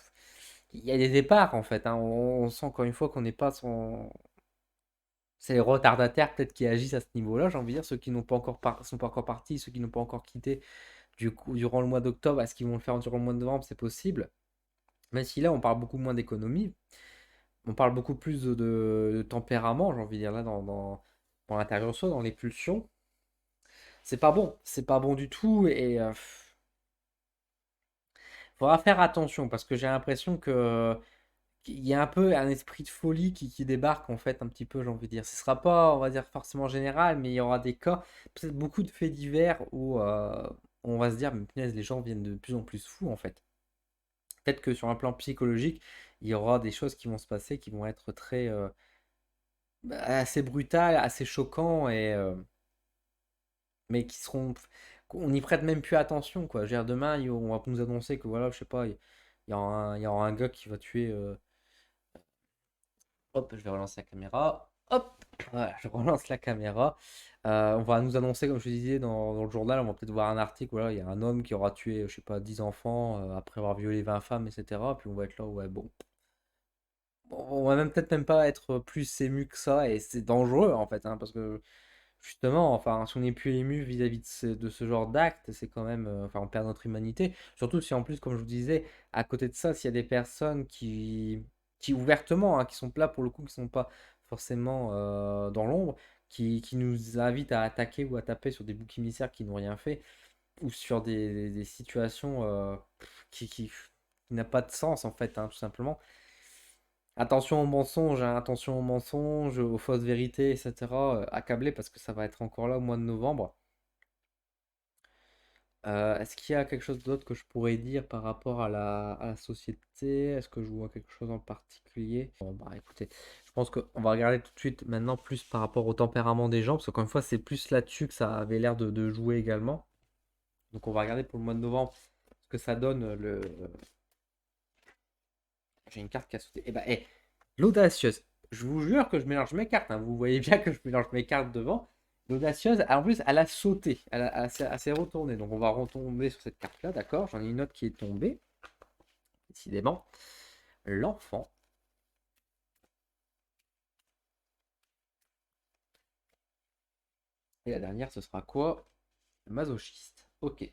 Il y a des départs en fait, hein. On sent encore une fois qu'on n'est pas son. C'est les retardataires peut-être qui agissent à ce niveau-là, j'ai envie de dire, ceux qui n'ont pas encore sont pas encore partis, ceux qui n'ont pas encore quitté du coup, durant le mois d'octobre, est-ce qu'ils vont le faire durant le mois de novembre? C'est possible. Même si là, on parle beaucoup moins d'économie, on parle beaucoup plus de tempérament, j'ai envie de dire, là, dans l'intérieur de soi, dans les pulsions. C'est pas bon du tout et faudra faire attention parce que j'ai l'impression que qu'il y a un peu un esprit de folie qui débarque en fait un petit peu, j'ai envie de dire. Ce sera pas, on va dire, forcément général, mais il y aura des cas, peut-être beaucoup de faits divers où on va se dire, mais punaise, les gens viennent de plus en plus fous en fait. Peut-être que sur un plan psychologique, il y aura des choses qui vont se passer qui vont être très assez brutales, assez choquants mais qui seront. On n'y prête même plus attention, quoi. Je veux dire, demain, on va nous annoncer que voilà, je sais pas, il y aura un gars qui va tuer. Hop, je vais relancer la caméra. Hop, voilà, je relance la caméra. On va nous annoncer, comme je te disais, dans le journal, on va peut-être voir un article, voilà, il y a un homme qui aura tué, je sais pas, 10 enfants après avoir violé 20 femmes, etc. Puis on va être là, ouais, bon. On va même peut-être même pas être plus ému que ça, et c'est dangereux en fait, hein, parce que justement, enfin, si on n'est plus ému vis-à-vis de ce genre d'acte, c'est quand même, enfin, on perd notre humanité. Surtout si en plus, comme je vous disais, à côté de ça, s'il y a des personnes qui ouvertement, hein, qui sont là pour le coup, qui sont pas forcément dans l'ombre, qui nous invitent à attaquer ou à taper sur des boucs émissaires qui n'ont rien fait, ou sur des situations qui n'a pas de sens en fait, hein, tout simplement. Attention aux mensonges, hein, attention aux mensonges, aux fausses vérités, etc. Accablé parce que ça va être encore là au mois de novembre. Est-ce qu'il y a quelque chose d'autre que je pourrais dire par rapport à la société? Est-ce que je vois quelque chose en particulier? Bon, bah écoutez, je pense qu'on va regarder tout de suite maintenant plus par rapport au tempérament des gens, parce qu'encore une fois, c'est plus là-dessus que ça avait l'air de jouer également. Donc on va regarder pour le mois de novembre ce que ça donne J'ai une carte qui a sauté. Eh ben, l'audacieuse. Je vous jure que je mélange mes cartes, hein. Vous voyez bien que je mélange mes cartes devant. L'audacieuse, en plus, elle a sauté. Elle s'est retournée. Donc, on va retomber sur cette carte-là, d'accord? J'en ai une autre qui est tombée, décidément. L'enfant. Et la dernière, ce sera quoi? Le masochiste. Ok.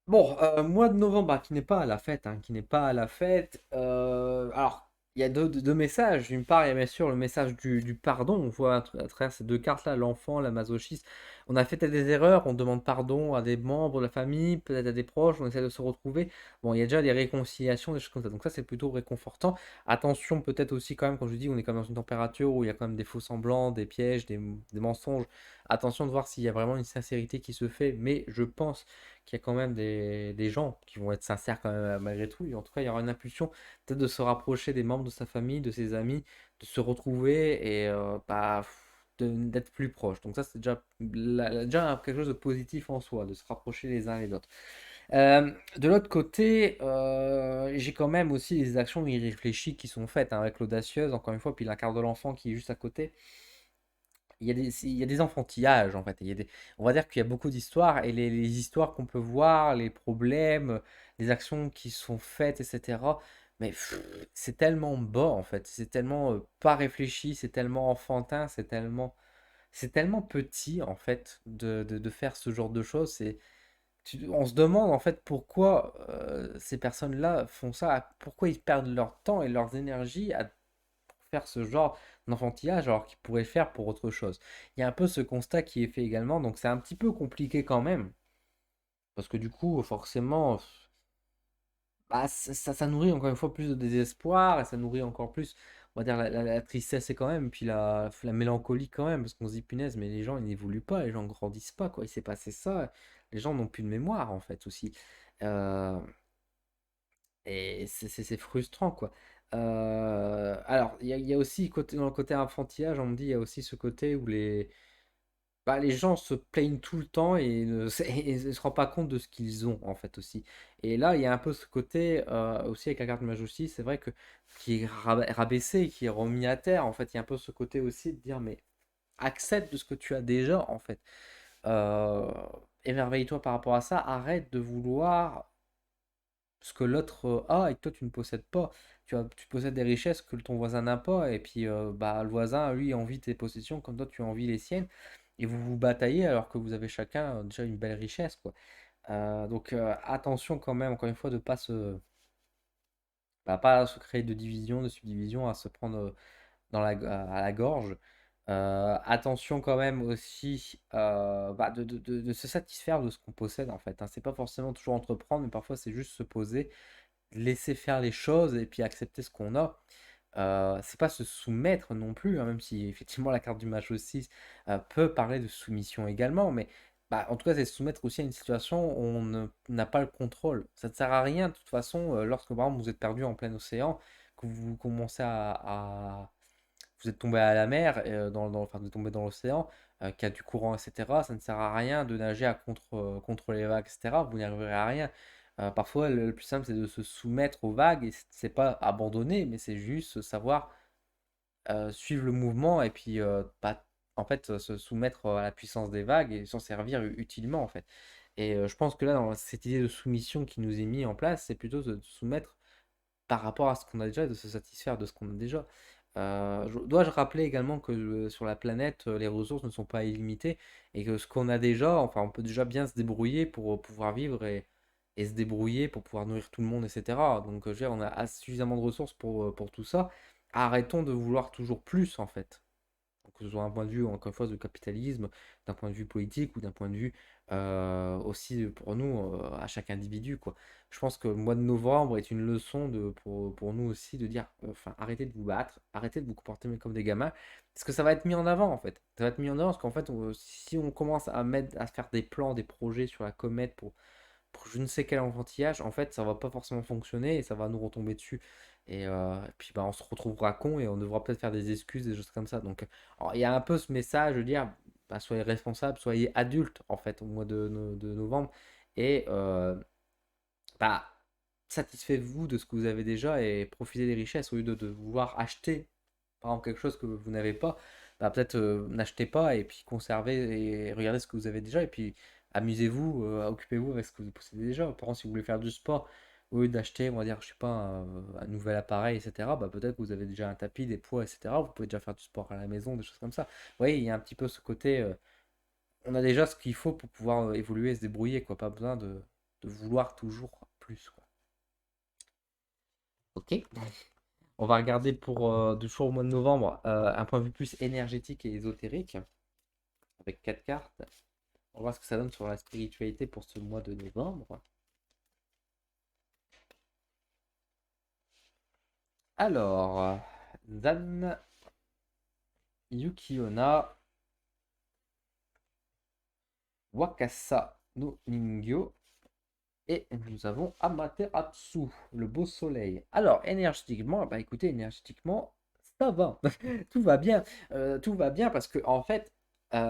Bon, mois de novembre, bah, qui n'est pas à la fête, hein, qui n'est pas à la fête. Alors, il y a deux messages. D'une part, il y a bien sûr le message du pardon. On voit à travers ces deux cartes-là, l'enfant, la masochiste. On a fait peut-être des erreurs, on demande pardon à des membres de la famille, peut-être à des proches, on essaie de se retrouver. Bon, il y a déjà des réconciliations, des choses comme ça. Donc ça, c'est plutôt réconfortant. Attention, peut-être aussi quand même, quand je dis, on est quand même dans une température où il y a quand même des faux semblants, des pièges, des mensonges. Attention de voir s'il y a vraiment une sincérité qui se fait. Mais je pense qu'il y a quand même des gens qui vont être sincères quand même malgré tout. Et en tout cas, il y aura une impulsion peut-être de se rapprocher des membres de sa famille, de ses amis, de se retrouver et bah, d'être plus proche. Donc ça, c'est déjà quelque chose de positif en soi, de se rapprocher les uns les autres. De l'autre côté, j'ai quand même aussi des actions irréfléchies qui sont faites, hein, avec l'audacieuse, encore une fois, puis la carte de l'enfant qui est juste à côté. Il y a des enfantillages en fait. On va dire qu'il y a beaucoup d'histoires et les histoires qu'on peut voir, les problèmes, les actions qui sont faites, etc. Mais c'est tellement bas en fait. C'est tellement pas réfléchi, c'est tellement enfantin, c'est tellement petit en fait de faire ce genre de choses. On se demande en fait pourquoi ces personnes-là font ça, pourquoi ils perdent leur temps et leurs énergies à faire ce genre d'enfantillage alors qu'ils pourraient le faire pour autre chose. Il y a un peu ce constat qui est fait également, donc c'est un petit peu compliqué quand même, parce que du coup, forcément, bah, ça nourrit encore une fois plus de désespoir, et ça nourrit encore plus, on va dire, la tristesse et quand même, puis la mélancolie quand même, parce qu'on se dit, punaise, mais les gens, ils n'évoluent pas, les gens grandissent pas, quoi, il s'est passé ça, les gens n'ont plus de mémoire, en fait, aussi. Euh, Et c'est frustrant, quoi. Alors, il y a aussi, dans le côté enfantillage, on me dit, il y a aussi ce côté où les gens se plaignent tout le temps et ne se rendent pas compte de ce qu'ils ont, en fait, aussi. Et là, il y a un peu ce côté, aussi avec la carte Mage aussi, c'est vrai que qui est rabaissé, qui est remis à terre, en fait. Il y a un peu ce côté aussi de dire, mais accepte de ce que tu as déjà, en fait. Euh, Émerveille-toi par rapport à ça, arrête de vouloir ce que l'autre a et que toi tu ne possèdes pas. Tu possèdes des richesses que ton voisin n'a pas, et puis bah, le voisin, lui, envie tes possessions comme toi tu envies les siennes, et vous vous bataillez alors que vous avez chacun déjà une belle richesse, quoi. Donc attention quand même, encore une fois, de pas se créer de division, de subdivision, à se prendre à la gorge. Attention quand même aussi bah, de se satisfaire de ce qu'on possède en fait, hein. C'est pas forcément toujours entreprendre, mais parfois c'est juste se poser, laisser faire les choses et puis accepter ce qu'on a. C'est pas se soumettre non plus, hein, même si effectivement la carte du match aussi peut parler de soumission également, mais bah, en tout cas c'est se soumettre aussi à une situation où n'a pas le contrôle. Ça ne sert à rien de toute façon, lorsque par exemple vous êtes perdu en plein océan, que vous commencez vous êtes tombé à la mer, enfin vous êtes tombé dans l'océan, qui a du courant, etc. Ça ne sert à rien de nager contre les vagues, etc. Vous n'y arriverez à rien. Parfois, le plus simple, c'est de se soumettre aux vagues, et c'est pas abandonner, mais c'est juste savoir suivre le mouvement et puis pas, en fait, se soumettre à la puissance des vagues et s'en servir utilement, en fait. Et je pense que là, dans cette idée de soumission qui nous est mise en place, c'est plutôt de soumettre par rapport à ce qu'on a déjà et de se satisfaire de ce qu'on a déjà. Dois-je rappeler également que sur la planète, les ressources ne sont pas illimitées et que ce qu'on a déjà, enfin, on peut déjà bien se débrouiller pour pouvoir vivre et se débrouiller pour pouvoir nourrir tout le monde, etc. Donc, je veux dire, on a suffisamment de ressources pour tout ça. Arrêtons de vouloir toujours plus, en fait, que ce soit un point de vue, encore une fois, de capitalisme, d'un point de vue politique ou d'un point de vue aussi pour nous, à chaque individu, quoi. Je pense que le mois de novembre est une leçon pour nous aussi de dire, enfin, arrêtez de vous battre, arrêtez de vous comporter comme des gamins, parce que ça va être mis en avant, en fait. Ça va être mis en avant parce qu'en fait, si on commence à faire des plans, des projets sur la comète pour je ne sais quel enfantillage, en fait, ça va pas forcément fonctionner et ça va nous retomber dessus. Et puis, bah, on se retrouvera con et on devra peut-être faire des excuses, des choses comme ça. Donc, alors, il y a un peu ce message de dire, bah, soyez responsables, soyez adultes, en fait, au mois de novembre. Et bah, satisfaites-vous de ce que vous avez déjà et profitez des richesses au lieu de vouloir acheter, par exemple, quelque chose que vous n'avez pas. Bah, peut-être n'achetez pas et puis conservez et regardez ce que vous avez déjà et puis amusez-vous, occupez-vous avec ce que vous possédez déjà. Par exemple, si vous voulez faire du sport, au lieu d'acheter, on va dire, je sais pas, un nouvel appareil, etc., bah, peut-être que vous avez déjà un tapis, des poids, etc. Vous pouvez déjà faire du sport à la maison, des choses comme ça. Vous voyez, il y a un petit peu ce côté, on a déjà ce qu'il faut pour pouvoir évoluer et se débrouiller, quoi. Pas besoin de vouloir toujours plus, quoi. Ok. On va regarder pour toujours au mois de novembre un point de vue plus énergétique et ésotérique avec 4 cartes. On va voir ce que ça donne sur la spiritualité pour ce mois de novembre. Alors, Dan Yukiona Wakasa no Ningyo et nous avons Amaterasu, le beau soleil. Alors, énergétiquement, bah écoutez, énergétiquement, ça va. Tout va bien. Tout va bien parce que, en fait,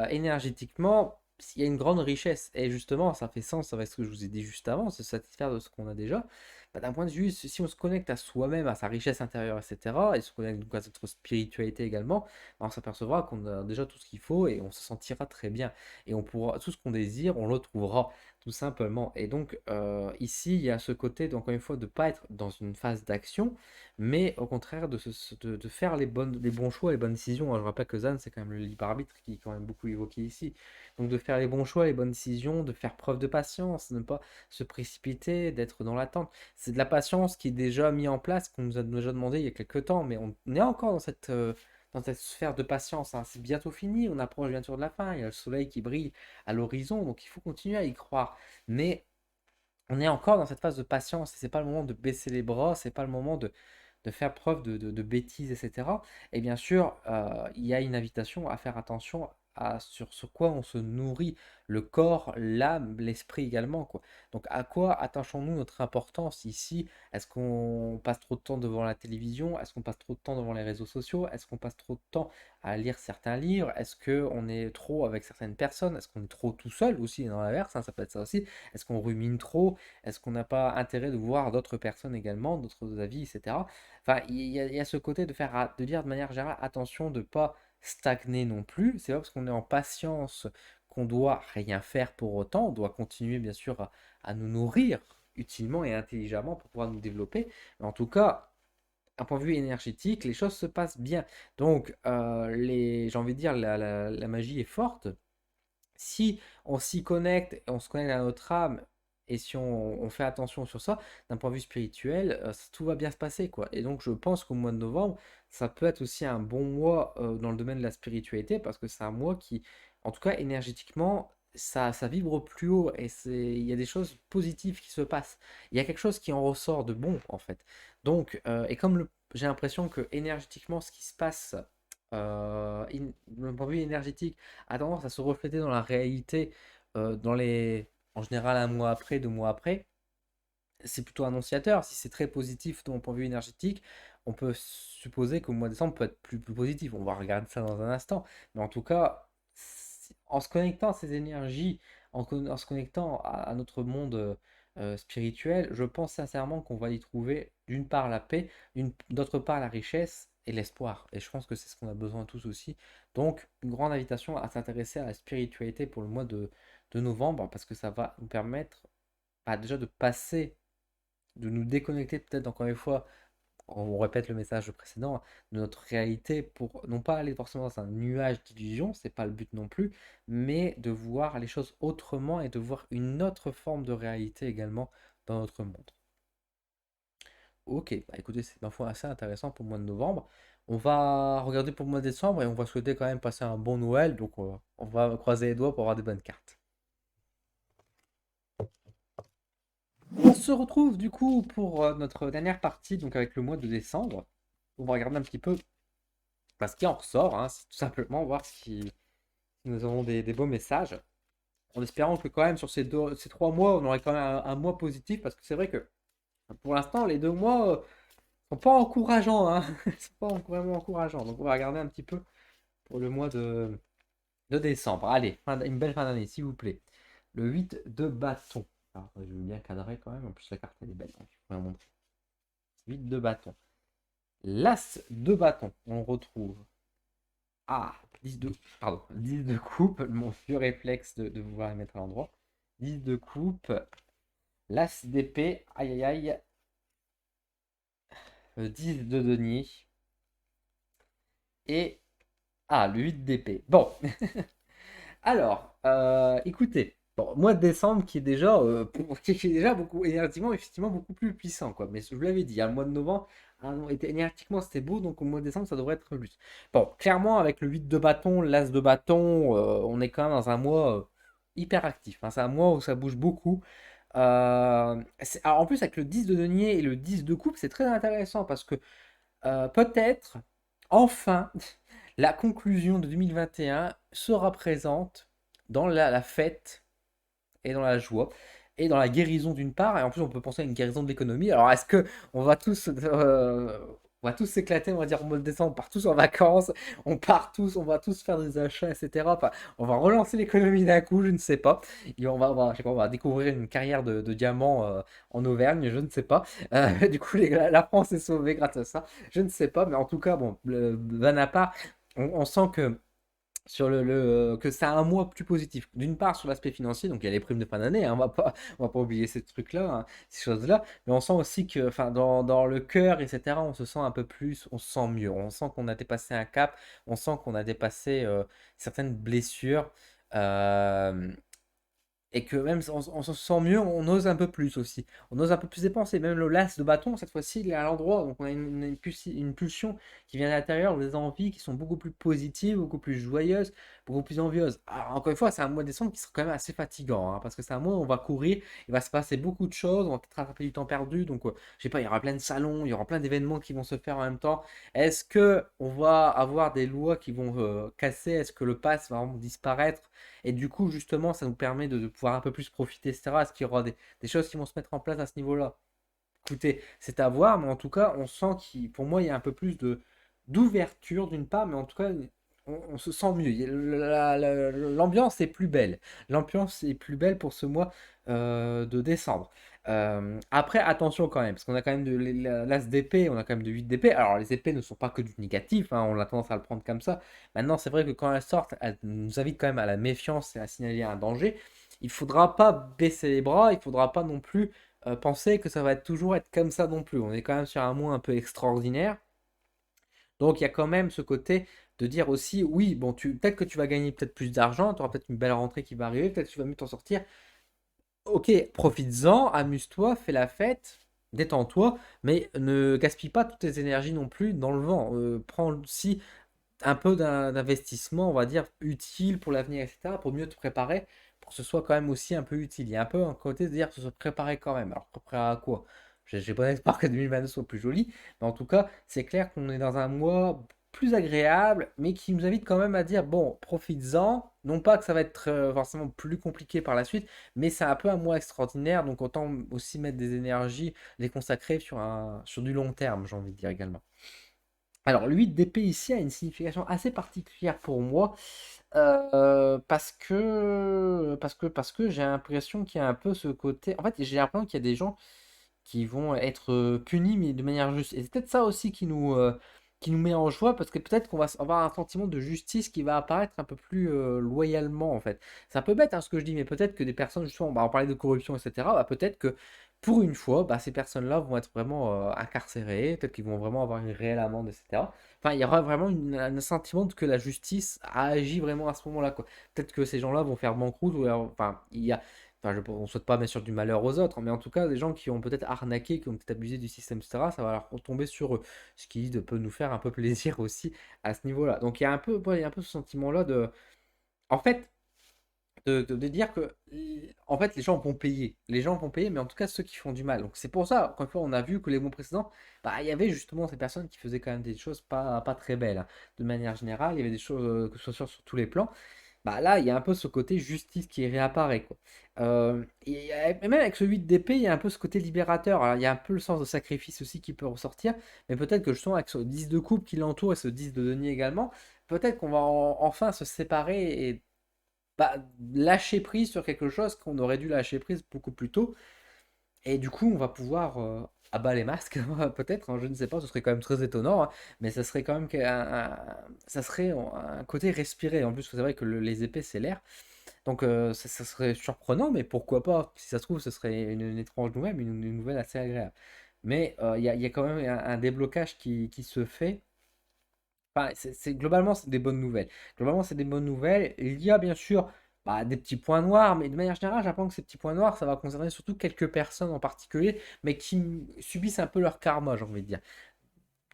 énergétiquement, il y a une grande richesse. Et justement, ça fait sens avec ce que je vous ai dit juste avant, se satisfaire de ce qu'on a déjà. Bah, d'un point de vue, si on se connecte à soi-même, à sa richesse intérieure, etc., et se connecte donc à notre spiritualité également, bah, on s'apercevra qu'on a déjà tout ce qu'il faut et on se sentira très bien. Et on pourra, tout ce qu'on désire, on le trouvera tout simplement. Et donc, ici, il y a ce côté, encore une fois, de ne pas être dans une phase d'action, mais au contraire de faire les bons choix, les bonnes décisions. Je rappelle que Zan, c'est quand même le libre arbitre qui est quand même beaucoup évoqué ici. Donc, de faire les bons choix, les bonnes décisions, de faire preuve de patience, de ne pas se précipiter, d'être dans l'attente. C'est de la patience qui est déjà mise en place, qu'on nous a déjà demandé il y a quelques temps, mais on est encore dans cette sphère de patience, hein. C'est bientôt fini, on approche bientôt de la fin, il y a le soleil qui brille à l'horizon, donc il faut continuer à y croire. Mais on est encore dans cette phase de patience et c'est pas le moment de baisser les bras, c'est pas le moment de faire preuve de bêtises, etc. Et bien sûr, il y a une invitation à faire attention sur quoi on se nourrit, le corps, l'âme, l'esprit également, quoi. Donc à quoi attachons-nous notre importance ici? Est-ce qu'on passe trop de temps devant la télévision? Est-ce qu'on passe trop de temps devant les réseaux sociaux? Est-ce qu'on passe trop de temps à lire certains livres? Est-ce qu'on est trop avec certaines personnes? Est-ce qu'on est trop tout seul aussi, dans l'inverse, hein, ça peut être ça aussi. Est-ce qu'on rumine trop? Est-ce qu'on n'a pas intérêt de voir d'autres personnes également, d'autres avis, etc. Enfin, il y a ce côté de dire de manière générale, attention de ne pas stagner non plus. C'est pas parce qu'on est en patience qu'on doit rien faire pour autant. On doit continuer, bien sûr, à nous nourrir utilement et intelligemment pour pouvoir nous développer. Mais en tout cas, d'un point de vue énergétique, les choses se passent bien. Donc, j'ai envie de dire, la magie est forte. Si on s'y connecte, on se connecte à notre âme, et si on fait attention sur ça, d'un point de vue spirituel, tout va bien se passer, quoi. Et donc je pense qu'au mois de novembre, ça peut être aussi un bon mois dans le domaine de la spiritualité, parce que c'est un mois qui, en tout cas énergétiquement, ça vibre plus haut, et il y a des choses positives qui se passent. Il y a quelque chose qui en ressort de bon, en fait. Donc, et comme j'ai l'impression que énergétiquement, ce qui se passe, d'un point de vue énergétique, a tendance à se refléter dans la réalité en général 1 mois après, 2 mois après, c'est plutôt annonciateur. Si c'est très positif de mon point de vue énergétique, on peut supposer que le mois de décembre peut être plus positif. On va regarder ça dans un instant. Mais en tout cas, en se connectant à ces énergies, en se connectant à notre monde spirituel, je pense sincèrement qu'on va y trouver d'une part la paix, d'autre part la richesse et l'espoir. Et je pense que c'est ce qu'on a besoin tous aussi. Donc, une grande invitation à s'intéresser à la spiritualité pour le mois de novembre, parce que ça va nous permettre déjà de passer, de nous déconnecter peut-être encore une fois, on répète le message précédent, de notre réalité pour non pas aller forcément dans un nuage d'illusions, c'est pas le but non plus, mais de voir les choses autrement et de voir une autre forme de réalité également dans notre monde. Ok, bah écoutez, c'est une info assez intéressant pour le mois de novembre. On va regarder pour le mois de décembre et on va souhaiter quand même passer un bon Noël, donc on va croiser les doigts pour avoir des bonnes cartes. On se retrouve du coup pour notre dernière partie, donc avec le mois de décembre. On va regarder un petit peu ce qui en ressort, hein, c'est tout simplement voir si nous avons des beaux messages. En espérant que quand même sur ces 3 mois, on aurait quand même un mois positif, parce que c'est vrai que pour l'instant, les 2 mois sont pas encourageants, hein. Sont pas vraiment encourageants. Donc on va regarder un petit peu pour le mois de décembre. Allez, une belle fin d'année, s'il vous plaît. Le 8 de bâton. Alors, je vais bien cadrer quand même, en plus la carte elle est belle, donc je vais vous la montrer. 8 de bâton. L'As de bâton, on retrouve. Ah, 10 de, pardon, 10 de coupe, mon vieux réflexe de vouloir les mettre à l'endroit. 10 de coupe, l'As d'épée, aïe aïe aïe, 10 de denier, et le 8 d'épée. Bon, alors, écoutez, bon, mois de décembre qui est déjà, qui est déjà beaucoup, énergétiquement, effectivement, beaucoup plus puissant, quoi. Mais je vous l'avais dit, hein, le mois de novembre, énergétiquement, c'était beau, donc au mois de décembre, ça devrait être plus. Bon, clairement, avec le 8 de bâton, l'As de bâton, on est quand même dans un mois hyper actif, hein. C'est un mois où ça bouge beaucoup. Alors, en plus, avec le 10 de denier et le 10 de coupe, c'est très intéressant parce que peut-être, enfin, la conclusion de 2021 sera présente dans la fête et dans la joie et dans la guérison d'une part. Et en plus, on peut penser à une guérison de l'économie. Alors, est-ce que on va tous s'éclater, on va dire au mois de décembre, on part tous en vacances, on part tous, on va tous faire des achats, etc. Enfin, on va relancer l'économie d'un coup, je ne sais pas. Et je sais pas, on va découvrir une carrière de diamants en Auvergne, je ne sais pas. Du coup, la France est sauvée grâce à ça. Je ne sais pas, mais en tout cas, bon, van à part, on sent que que c'est un mois plus positif. D'une part sur l'aspect financier, donc il y a les primes de fin d'année, hein, on va pas oublier ces trucs-là, hein, ces choses-là, mais on sent aussi que, enfin, dans le cœur, etc., on se sent un peu plus, on se sent mieux, on sent qu'on a dépassé un cap, on sent qu'on a dépassé certaines blessures. euh, et que même on se sent mieux, on ose un peu plus aussi. On ose un peu plus dépenser. Même le las de bâton, cette fois-ci, il est à l'endroit. Donc on a une pulsion qui vient de l'intérieur, des envies qui sont beaucoup plus positives, beaucoup plus joyeuses, beaucoup plus envieuses. Alors, encore une fois, c'est un mois de décembre qui sera quand même assez fatigant, hein, parce que c'est un mois où on va courir, il va se passer beaucoup de choses, on va peut-être rattraper du temps perdu. Donc, je sais pas, il y aura plein de salons, il y aura plein d'événements qui vont se faire en même temps. Est-ce que on va avoir des lois qui vont casser? Est-ce que le pass va vraiment disparaître? Et du coup, justement, ça nous permet de pouvoir un peu plus profiter, etc. Est-ce qu'il y aura des choses qui vont se mettre en place à ce niveau-là? Écoutez, c'est à voir, mais en tout cas, on sent qu'il, pour moi, il y a un peu plus d'ouverture d'une part, mais en tout cas, on se sent mieux. L'ambiance est plus belle. L'ambiance est plus belle pour ce mois de décembre. Après, attention quand même, parce qu'on a quand même de l'as d'épée, on a quand même de 8 d'épée. Alors, les épées ne sont pas que du négatif, hein, on a tendance à le prendre comme ça. Maintenant, c'est vrai que quand elles sortent, elles nous invitent quand même à la méfiance et à signaler un danger. Il ne faudra pas baisser les bras, il ne faudra pas non plus penser que ça va toujours être comme ça non plus. On est quand même sur un mois un peu extraordinaire. Donc il y a quand même ce côté de dire aussi, oui, bon, peut-être que tu vas gagner peut-être plus d'argent, tu auras peut-être une belle rentrée qui va arriver, peut-être que tu vas mieux t'en sortir. Ok, profites-en, amuse-toi, fais la fête, détends-toi, mais ne gaspille pas toutes tes énergies non plus dans le vent. Prends aussi un peu d'investissement, on va dire, utile pour l'avenir, etc., pour mieux te préparer, pour que ce soit quand même aussi un peu utile. Il y a un peu un côté de dire se préparer quand même. Alors, préparer à quoi? J'ai bon espoir que 2022 soit plus joli, mais en tout cas, c'est clair qu'on est dans un mois plus agréable, mais qui nous invite quand même à dire, bon, profites-en. Non pas que ça va être forcément plus compliqué par la suite, mais c'est un peu un mois extraordinaire, donc autant aussi mettre des énergies, les consacrer sur du long terme, j'ai envie de dire également. Alors, le 8 d'épée ici a une signification assez particulière pour moi parce que j'ai l'impression qu'il y a un peu ce côté. En fait, j'ai l'impression qu'il y a des gens qui vont être punis, mais de manière juste. Et c'est peut-être ça aussi qui nous met en joie parce que peut-être qu'on va avoir un sentiment de justice qui va apparaître un peu plus loyalement en fait. C'est un peu bête hein, ce que je dis, mais peut-être que des personnes, justement, bah, on parlait de corruption, etc., bah, peut-être que pour une fois, bah, ces personnes-là vont être vraiment incarcérées, peut-être qu'ils vont vraiment avoir une réelle amende, etc. Enfin, il y aura vraiment un sentiment que la justice a agi vraiment à ce moment-là, quoi. Peut-être que ces gens-là vont faire banqueroute, ou enfin, on ne souhaite pas bien sûr du malheur aux autres, mais en tout cas, des gens qui ont peut-être arnaqué, qui ont peut-être abusé du système, etc., ça va leur retomber sur eux, ce qui peut nous faire un peu plaisir aussi à ce niveau-là. Donc il y a un peu, ouais, il y a un peu ce sentiment-là de, en fait, de dire que, en fait, les gens vont payer. Les gens vont payer, mais en tout cas, ceux qui font du mal. Donc c'est pour ça, encore une fois, on a vu que les mois précédents, bah, il y avait justement ces personnes qui faisaient quand même des choses pas très belles, hein. De manière générale, il y avait des choses, que ce soit sur tous les plans. Bah là, il y a un peu ce côté justice qui réapparaît, quoi. Et même avec ce 8 d'épée, il y a un peu ce côté libérateur. Alors, il y a un peu le sens de sacrifice aussi qui peut ressortir, mais peut-être que justement avec ce 10 de coupe qui l'entoure et ce 10 de denier également, peut-être qu'on va enfin se séparer et bah, lâcher prise sur quelque chose qu'on aurait dû lâcher prise beaucoup plus tôt. Et du coup, on va pouvoir abattre les masques, peut-être, hein, je ne sais pas, ce serait quand même très étonnant, hein, mais ça serait quand même ça serait un côté respiré. En plus, c'est vrai que les épées, c'est l'air. Donc ça serait surprenant, mais pourquoi pas? Si ça se trouve, ce serait une étrange nouvelle, mais une nouvelle assez agréable. Mais il y a quand même un déblocage qui se fait. Enfin, globalement, c'est des bonnes nouvelles. Globalement, c'est des bonnes nouvelles. Il y a bien sûr bah, des petits points noirs, mais de manière générale, j'apprends que ces petits points noirs, ça va concerner surtout quelques personnes en particulier, mais qui subissent un peu leur karma, j'ai envie de dire.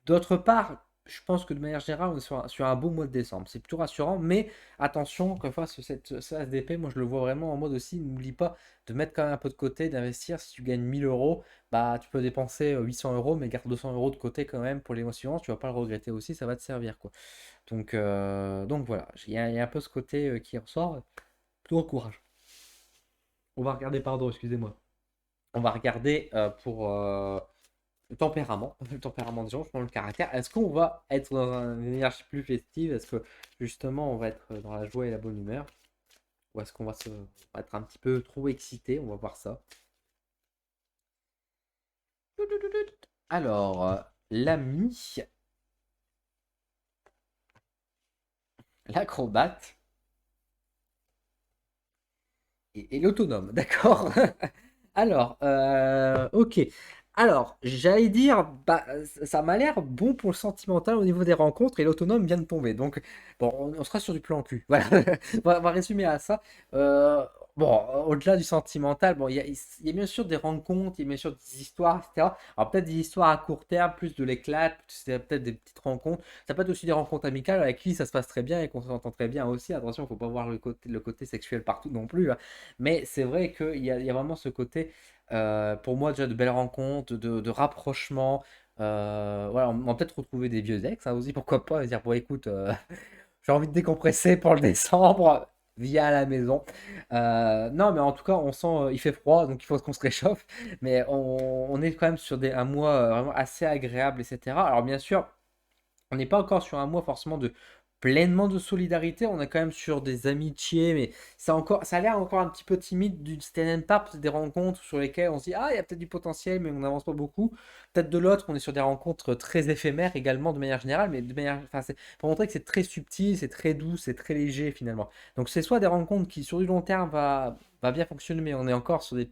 D'autre part, je pense que de manière générale, on est sur un beau mois de décembre. C'est plutôt rassurant, mais attention, encore une fois, ce ASDP, moi je le vois vraiment en mode aussi, n'oublie pas de mettre quand même un peu de côté, d'investir. Si tu gagnes 1000 euros, bah tu peux dépenser 800 euros, mais garde 200 euros de côté quand même pour les mois suivants. Tu vas pas le regretter aussi, ça va te servir quoi. Donc voilà, il y a un peu ce côté qui ressort. Plutôt courage. On va regarder, pardon, excusez-moi. On va regarder pour le tempérament, le tempérament des gens, je prends le caractère. Est-ce qu'on va être dans une énergie plus festive? Est-ce que justement on va être dans la joie et la bonne humeur? Ou est-ce qu'on va être un petit peu trop excité? On va voir ça. Alors, l'ami, l'acrobate et l'autonome, d'accord? Alors, ok. Alors, j'allais dire, bah, ça m'a l'air bon pour le sentimental au niveau des rencontres et l'autonome vient de tomber. Donc, bon, on sera sur du plan cul. Voilà, on va résumer à ça. Euh, bon, au-delà du sentimental, bon, il y a bien sûr des rencontres, il y a bien sûr des histoires, etc. Alors, peut-être des histoires à court terme, plus de l'éclat, c'est peut-être des petites rencontres. Ça peut être aussi des rencontres amicales avec qui ça se passe très bien et qu'on s'entend très bien aussi. Attention, il ne faut pas voir le côté sexuel partout non plus, hein. Mais c'est vrai qu'il y a vraiment ce côté, pour moi, déjà de belles rencontres, de rapprochements. Voilà, on va peut-être retrouver des vieux ex, hein, aussi, pourquoi pas, et dire, bon, écoute, j'ai envie de décompresser pour le décembre, viens à la maison. Non, mais en tout cas, on sent, il fait froid, donc il faut qu'on se réchauffe. Mais on est quand même sur un mois vraiment assez agréable, etc. Alors, bien sûr, on n'est pas encore sur un mois forcément de pleinement de solidarité, on est quand même sur des amitiés, mais ça a l'air encore un petit peu timide d'une certaine part, peut-être des rencontres sur lesquelles on se dit, ah, il y a peut-être du potentiel, mais on n'avance pas beaucoup. Peut-être de l'autre, on est sur des rencontres très éphémères également de manière générale, mais de manière, enfin, c'est pour montrer que c'est très subtil, c'est très doux, c'est très léger finalement. Donc c'est soit des rencontres qui sur du long terme va bien fonctionner, mais on est encore sur des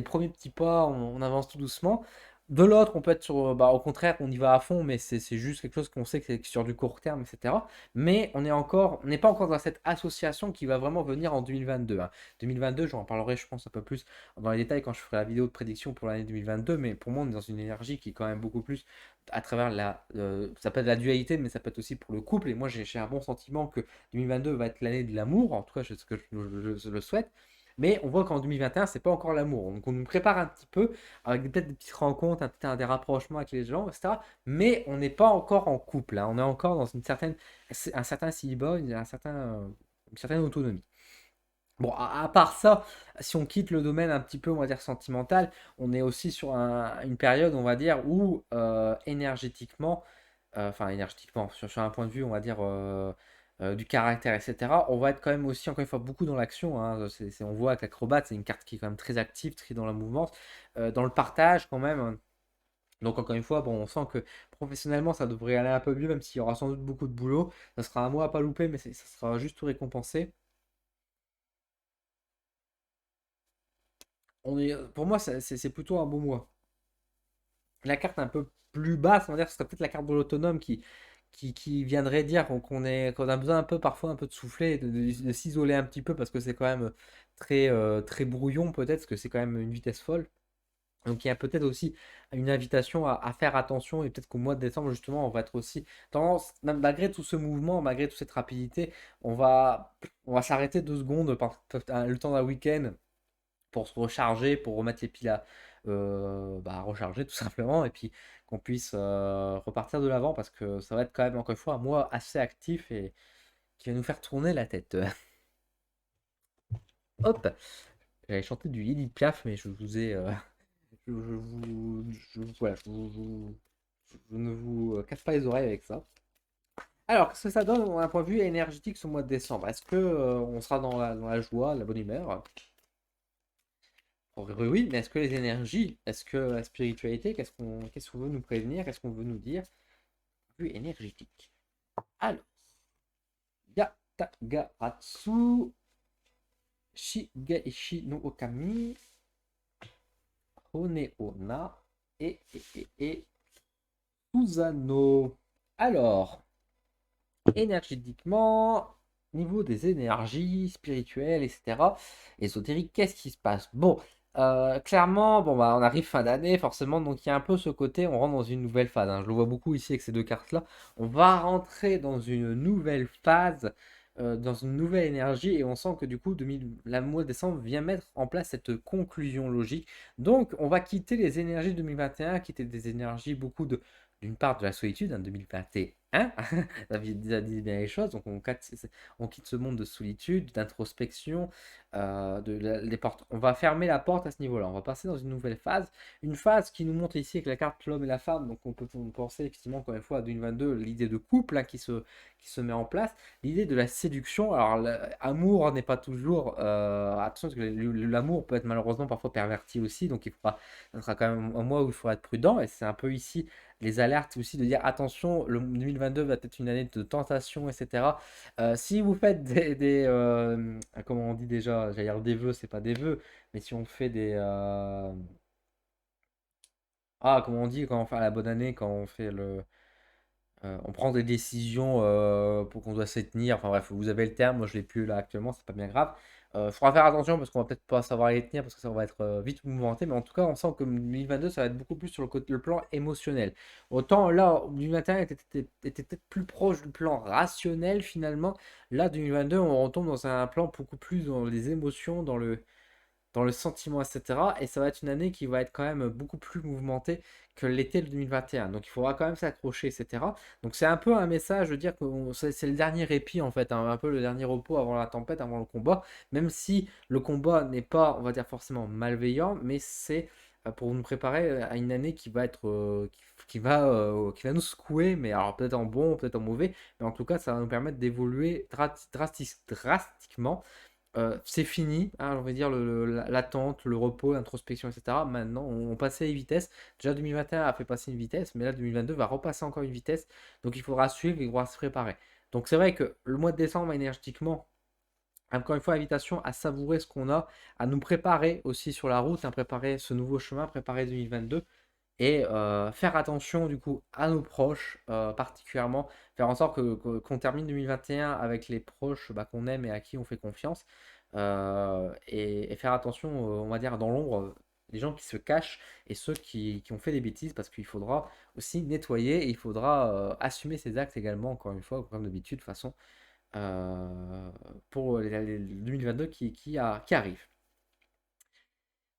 premiers petits pas, on avance tout doucement. De l'autre, on peut être sur, bah, au contraire, on y va à fond, mais c'est juste quelque chose qu'on sait que c'est sur du court terme, etc. Mais on n'est pas encore dans cette association qui va vraiment venir en 2022, hein. 2022, j'en parlerai, je pense, un peu plus dans les détails quand je ferai la vidéo de prédiction pour l'année 2022, mais pour moi, on est dans une énergie qui est quand même beaucoup plus à travers ça peut être la dualité, mais ça peut être aussi pour le couple. Et moi, j'ai un bon sentiment que 2022 va être l'année de l'amour, en tout cas, c'est ce que je le souhaite. Mais on voit qu'en 2021, c'est pas encore l'amour. Donc on nous prépare un petit peu avec peut-être des petites rencontres, des rapprochements avec les gens, etc. Mais on n'est pas encore en couple, hein. On est encore dans un certain célibat, une certaine autonomie. Bon, à part ça, si on quitte le domaine un petit peu, on va dire, sentimental, on est aussi sur une période, on va dire, où énergétiquement, enfin énergétiquement, sur un point de vue, on va dire, du caractère, etc., on va être quand même aussi, encore une fois, beaucoup dans l'action, hein. On voit que l'acrobate, c'est une carte qui est quand même très active, très dans la mouvement, dans le partage quand même, hein. Donc encore une fois, bon, on sent que professionnellement, ça devrait aller un peu mieux, même s'il y aura sans doute beaucoup de boulot. Ça sera un mois à pas louper, mais ça sera juste tout récompensé. Pour moi, c'est plutôt un bon mois. La carte un peu plus basse, on va dire, ce serait peut-être la carte de l'autonome qui viendrait dire qu'on a besoin un peu parfois un peu de souffler, de s'isoler un petit peu parce que c'est quand même très brouillon peut-être, parce que c'est quand même une vitesse folle. Donc il y a peut-être aussi une invitation à faire attention et peut-être qu'au mois de décembre justement on va être aussi tendance, malgré tout ce mouvement, malgré toute cette rapidité, on va s'arrêter 2 secondes le temps d'un week-end pour se recharger, pour remettre les piles à recharger tout simplement, et puis qu'on puisse repartir de l'avant parce que ça va être quand même encore une fois un mois assez actif et qui va nous faire tourner la tête. Hop, j'avais chanté du Edith Piaf, mais je vous ai, voilà, je ne vous casse pas les oreilles avec ça. Alors, qu'est-ce que ça donne d'un point de vue énergétique ce mois de décembre? Est-ce que on sera dans la joie, la bonne humeur? Oui, mais est-ce que les énergies, est-ce que la spiritualité, qu'est-ce qu'on veut nous prévenir, qu'est-ce qu'on veut nous dire? Vue énergétique. Alors, Yatagaratsu, Shigeishi no Okami, Honeona et Susano. Alors, énergétiquement, niveau des énergies spirituelles, etc., ésotériques, qu'est-ce qui se passe? Bon, clairement, bon, bah, on arrive fin d'année, forcément, donc il y a un peu ce côté, on rentre dans une nouvelle phase, hein. Je le vois beaucoup ici avec ces deux cartes-là. On va rentrer dans une nouvelle phase, dans une nouvelle énergie, et on sent que du coup, la mois de décembre vient mettre en place cette conclusion logique. Donc, on va quitter les énergies 2021, qui étaient des énergies beaucoup d'une part de la solitude, en 2021, ça dit bien les choses. Donc on quitte ce monde de solitude, d'introspection, des portes. On va fermer la porte à ce niveau-là. On va passer dans une phase qui nous montre ici avec la carte l'homme et la femme. Donc on peut penser effectivement encore une fois à 2022 l'idée de couple, hein, qui se met en place, l'idée de la séduction. Alors l'amour n'est pas toujours attention parce que l'amour peut être malheureusement parfois perverti aussi. Donc ça sera quand même un mois où il faudra être prudent, et c'est un peu ici les alertes aussi de dire attention, le 2022 va être une année de tentation, etc. Si vous faites comment on dit déjà, j'allais dire des vœux, c'est pas des vœux, mais si on fait comment on dit quand on fait la bonne année, quand on fait on prend des décisions pour qu'on doit s'y tenir. Enfin bref, vous avez le terme, moi je l'ai plus là actuellement, c'est pas bien grave. Il faudra faire attention parce qu'on va peut-être pas savoir les tenir parce que ça va être vite mouvementé, mais en tout cas, on sent que 2022 ça va être beaucoup plus sur le plan émotionnel. Autant là, 2021 était peut-être plus proche du plan rationnel finalement. Là, 2022, on retombe dans un plan beaucoup plus dans les émotions, dans le sentiment, etc. Et ça va être une année qui va être quand même beaucoup plus mouvementée que l'été de 2021. Donc il faudra quand même s'accrocher, etc. Donc c'est un peu un message de dire que c'est le dernier répit en fait, hein, un peu le dernier repos avant la tempête, avant le combat. Même si le combat n'est pas, on va dire forcément malveillant, mais c'est pour nous préparer à une année qui va être qui va nous secouer, mais alors peut-être en bon, peut-être en mauvais, mais en tout cas ça va nous permettre d'évoluer drastiquement. C'est fini, hein, on va dire l'attente, le repos, l'introspection, etc. Maintenant, on passait les vitesses. Déjà 2021 a fait passer une vitesse, mais là 2022 va repasser encore une vitesse. Donc il faudra suivre, il faudra se préparer. Donc c'est vrai que le mois de décembre, énergétiquement, encore une fois, invitation à savourer ce qu'on a, à nous préparer aussi sur la route, à préparer ce nouveau chemin, préparer 2022 et faire attention du coup à nos proches, particulièrement faire en sorte qu'on termine 2021 avec les proches, bah, qu'on aime et à qui on fait confiance, et faire attention, on va dire dans l'ombre, les gens qui se cachent et ceux qui ont fait des bêtises, parce qu'il faudra aussi nettoyer et il faudra assumer ses actes également, encore une fois, comme d'habitude, de toute façon, euh, pour les 2022 qui arrivent.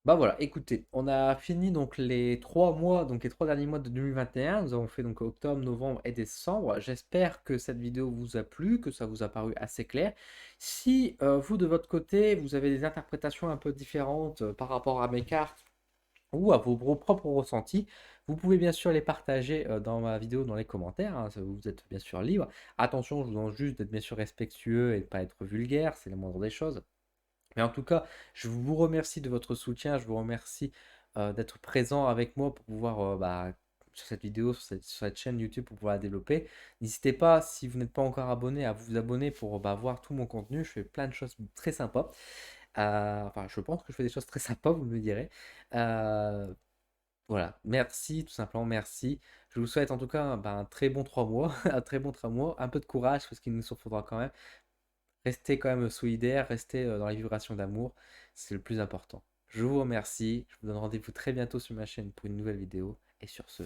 Bah voilà, écoutez, on a fini donc les 3 mois, donc les 3 derniers mois de 2021. Nous avons fait donc octobre, novembre et décembre. J'espère que cette vidéo vous a plu, que ça vous a paru assez clair. Si vous de votre côté, vous avez des interprétations un peu différentes par rapport à mes cartes ou à vos propres ressentis, vous pouvez bien sûr les partager dans ma vidéo, dans les commentaires, hein, vous êtes bien sûr libre. Attention, je vous demande juste d'être bien sûr respectueux et de ne pas être vulgaire, c'est la moindre des choses. Mais en tout cas, je vous remercie de votre soutien, je vous remercie d'être présent avec moi pour pouvoir sur cette vidéo, sur cette chaîne YouTube pour pouvoir la développer. N'hésitez pas, si vous n'êtes pas encore abonné, à vous abonner pour voir tout mon contenu. Je fais plein de choses très sympas. Enfin, je pense que je fais des choses très sympas, vous me direz. Euh, voilà, merci, tout simplement, merci. Je vous souhaite en tout cas un très bon 3 mois, un très bon 3 mois, un peu de courage parce qu'il nous en faudra quand même. Restez quand même solidaires, restez dans les vibrations d'amour, c'est le plus important. Je vous remercie, je vous donne rendez-vous très bientôt sur ma chaîne pour une nouvelle vidéo, et sur ce,